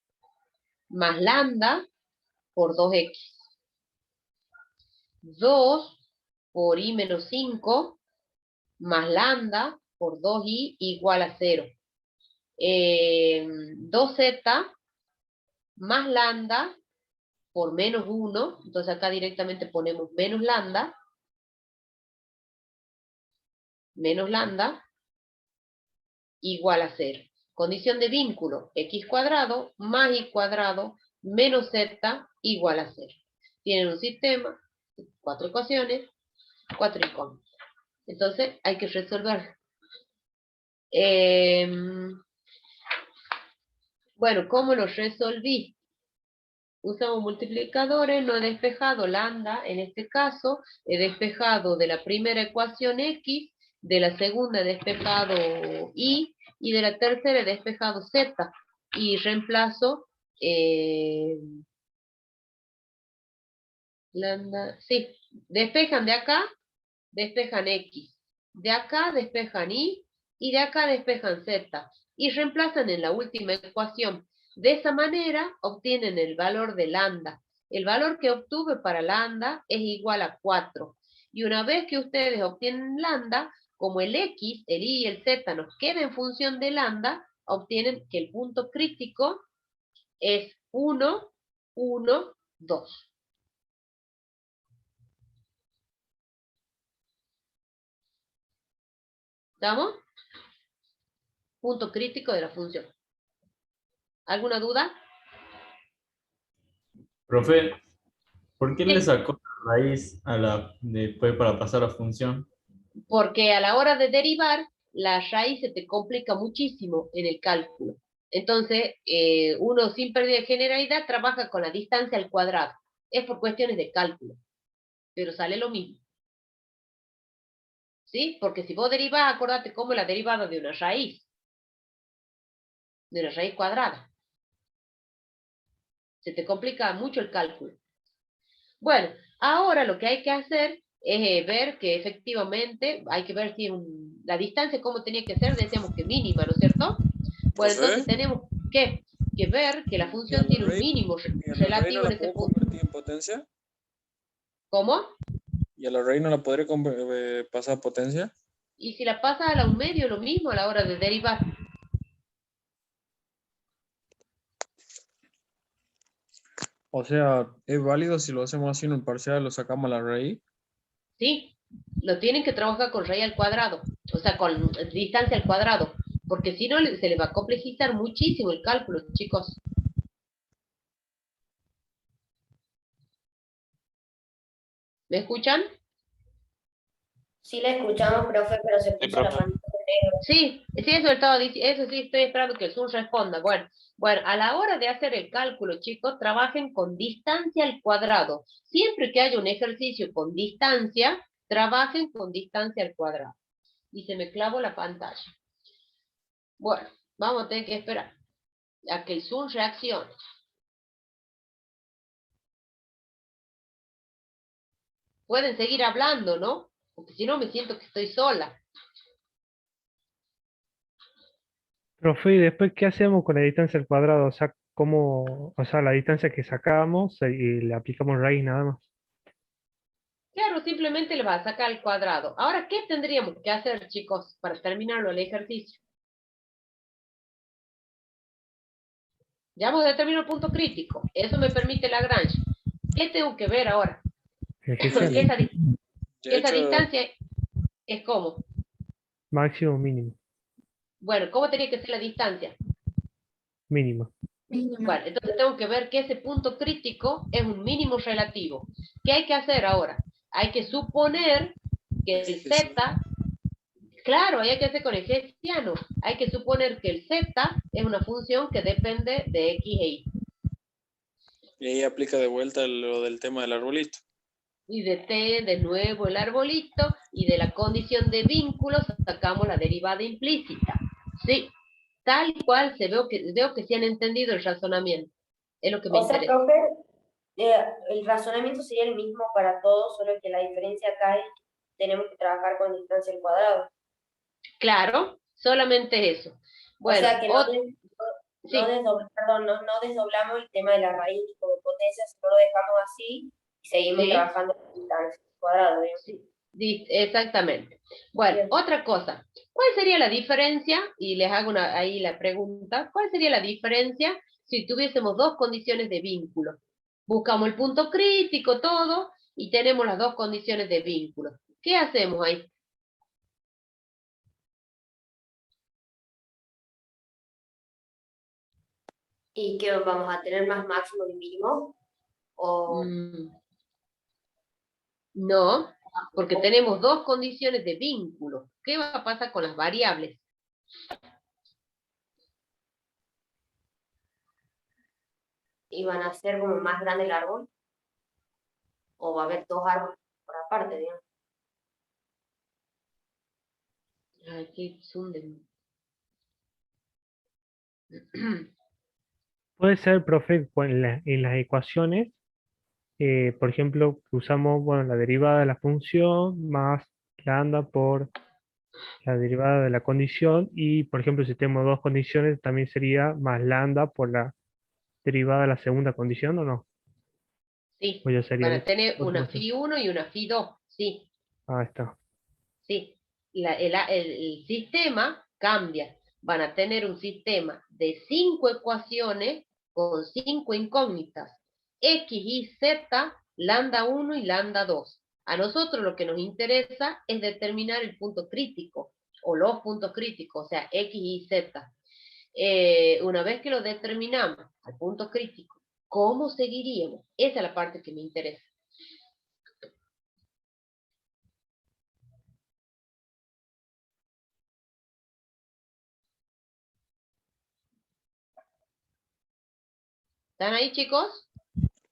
más lambda por 2x. 2 por y menos 5, más lambda por 2y igual a 0. 2z más lambda por menos 1, entonces acá directamente ponemos menos lambda, igual a 0. Condición de vínculo, x cuadrado más y cuadrado menos z igual a 0. Tienen un sistema, 4 ecuaciones, 4 incógnitas. Entonces hay que resolver. Bueno, ¿cómo lo resolví? Usamos multiplicadores, no he despejado lambda, en este caso, he despejado de la primera ecuación x, de la segunda he despejado y de la tercera he despejado z, y reemplazo lambda, sí, despejan de acá, despejan x, de acá despejan y de acá despejan z, y reemplazan en la última ecuación. De esa manera obtienen el valor de lambda. El valor que obtuve para lambda es igual a 4. Y una vez que ustedes obtienen lambda, como el x, el y y el z nos queda en función de lambda, obtienen que el punto crítico es 1, 1, 2. ¿Estamos? Punto crítico de la función. ¿Alguna duda? Profe, ¿por qué le Sí. sacó la raíz a después para pasar a función? Porque a la hora de derivar, la raíz se te complica muchísimo en el cálculo. Entonces, uno sin pérdida de generalidad trabaja con la distancia al cuadrado. Es por cuestiones de cálculo, pero sale lo mismo. ¿Sí? Porque si vos derivás, acordate cómo es la derivada de una raíz cuadrada. Se te complica mucho el cálculo. Bueno, ahora lo que hay que hacer es ver que efectivamente hay que ver si la distancia cómo tenía que ser, decíamos que mínima, ¿no es cierto? Bueno, Profe, entonces tenemos que ver que la ¿y a función la tiene un raíz, mínimo y a la raíz no relativo en la ese puedo punto. convertir en potencia? ¿Cómo? ¿Y a la raíz no la podré pasar a potencia? Y si la pasa a la un medio, lo mismo a la hora de derivar. O sea, ¿es válido si lo hacemos así en un parcial, lo sacamos a la raíz? ¿Sí? Lo tienen que trabajar con raíz al cuadrado, o sea, con distancia al cuadrado, porque si no se les va a complejizar muchísimo el cálculo, chicos. ¿Me escuchan? Sí la escuchamos, profe, pero se Sí, puso la profe. pantalla negra. Sí, eso estaba diciendo, eso sí, estoy esperando que el Zoom responda. Bueno, a la hora de hacer el cálculo, chicos, trabajen con distancia al cuadrado. Siempre que haya un ejercicio con distancia, trabajen con distancia al cuadrado. Y se me clavó la pantalla. Bueno, vamos a tener que esperar a que el Zoom reaccione. Pueden seguir hablando, ¿no? Porque si no me siento que estoy sola. Profe, ¿y después qué hacemos con la distancia al cuadrado? O sea, ¿cómo, o sea, la distancia que sacábamos y le aplicamos raíz nada más? Claro, simplemente le va a sacar el cuadrado. Ahora, ¿qué tendríamos que hacer, chicos, para terminarlo el ejercicio? Ya hemos determinado el punto crítico. Eso me permite Lagrange. ¿Qué tengo que ver ahora? El Que Hessiano, De esa hecho, distancia es como. máximo, mínimo, Bueno, ¿cómo tenía que ser la distancia? mínimo. Mínima. Bueno, entonces tengo que ver que ese punto crítico es un mínimo relativo. ¿Qué hay que hacer ahora? Hay que suponer que el z, claro, hay que hacer con el hessiano. Hay que suponer que el z es una función que depende de x e y. y ahí aplica de vuelta lo del tema del arbolito. Y de t, de nuevo el arbolito, y de la condición de vínculo sacamos la derivada implícita. Sí, tal cual veo que sí han entendido el razonamiento. Es lo que me O sea, interesa. profe, el razonamiento sería el mismo para todos, solo que la diferencia acá es que tenemos que trabajar con distancia al cuadrado. Claro, solamente eso. O Bueno, sea que sí, no desdoblamos el tema de la raíz como potencia, sino lo dejamos así y seguimos sí, trabajando con distancia al cuadrado, digamos. sí, exactamente. Bueno, Bien. otra cosa. ¿Cuál sería la diferencia? Y les hago ahí la pregunta. ¿Cuál sería la diferencia si tuviésemos dos condiciones de vínculo? Buscamos el punto crítico, todo, y tenemos las dos condiciones de vínculo. ¿Qué hacemos ahí? ¿Y qué vamos a tener más máximo y mínimo? O, Mm, no, porque tenemos dos condiciones de vínculo. ¿Qué va a pasar con las variables? ¿Y van a ser como más grande el árbol? ¿O va a haber dos árboles por aparte, digamos? Ay, qué zoom de- Puede ser, profe, en las ecuaciones, por ejemplo, que usamos, bueno, la derivada de la función más lambda por la derivada de la condición y, por ejemplo, si tenemos dos condiciones, también sería más lambda por la derivada de la segunda condición, ¿o no? Sí, O ya sería van a tener otra una cuestión. phi 1 y una phi 2. Sí, Ah, está. sí. El sistema cambia. Van a tener un sistema de 5 ecuaciones con 5 incógnitas. X, Y, Z, lambda 1 y lambda 2. A nosotros lo que nos interesa es determinar el punto crítico o los puntos críticos, o sea, X, Y, Z. Una vez que lo determinamos al punto crítico, ¿cómo seguiríamos? Esa es la parte que me interesa. ¿Están ahí, chicos?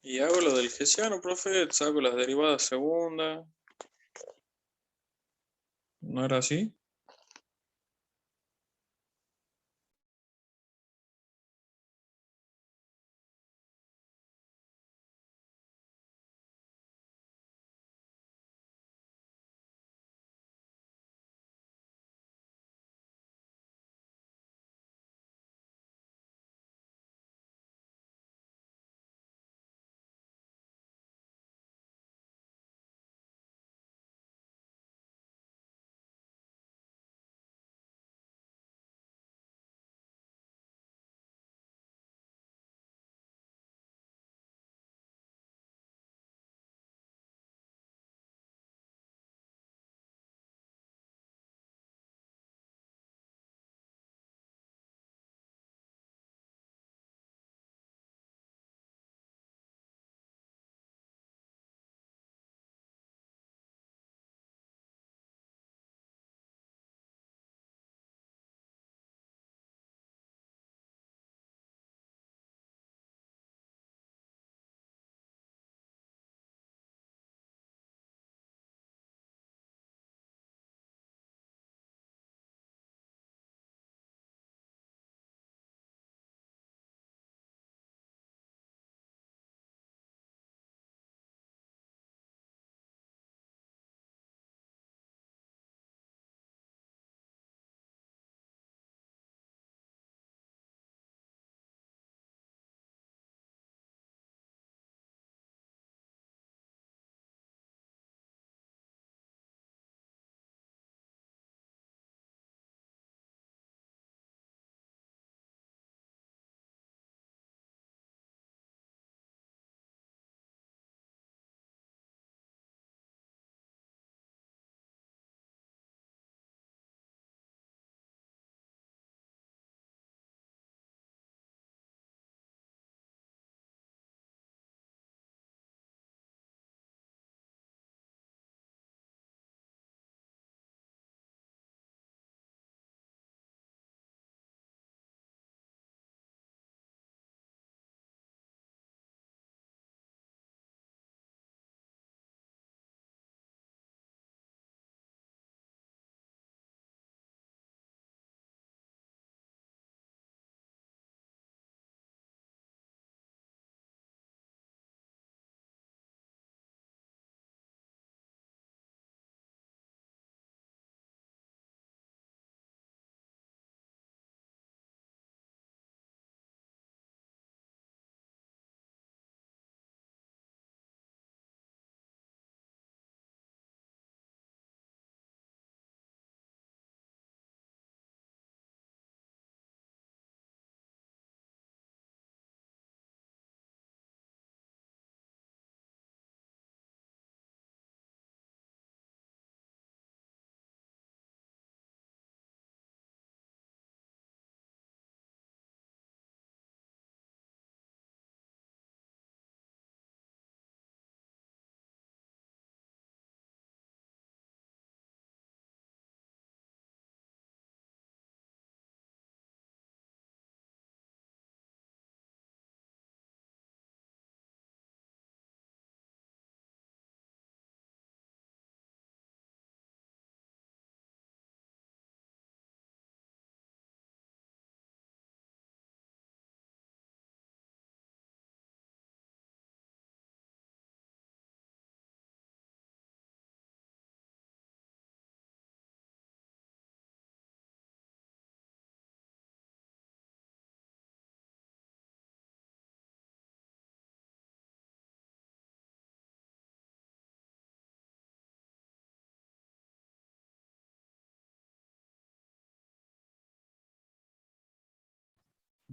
Y hago lo del hessiano, profe, saco las derivadas segunda. ¿No era así?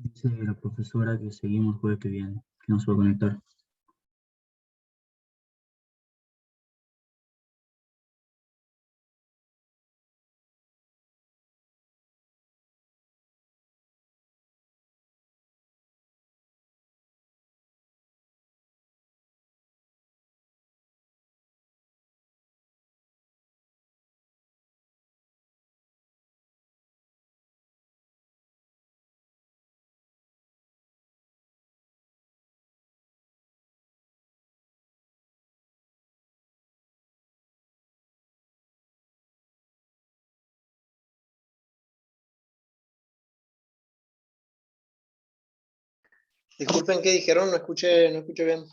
Dice la profesora que seguimos el jueves que viene, que no se va a conectar. Disculpen, ¿qué dijeron? No escuché bien.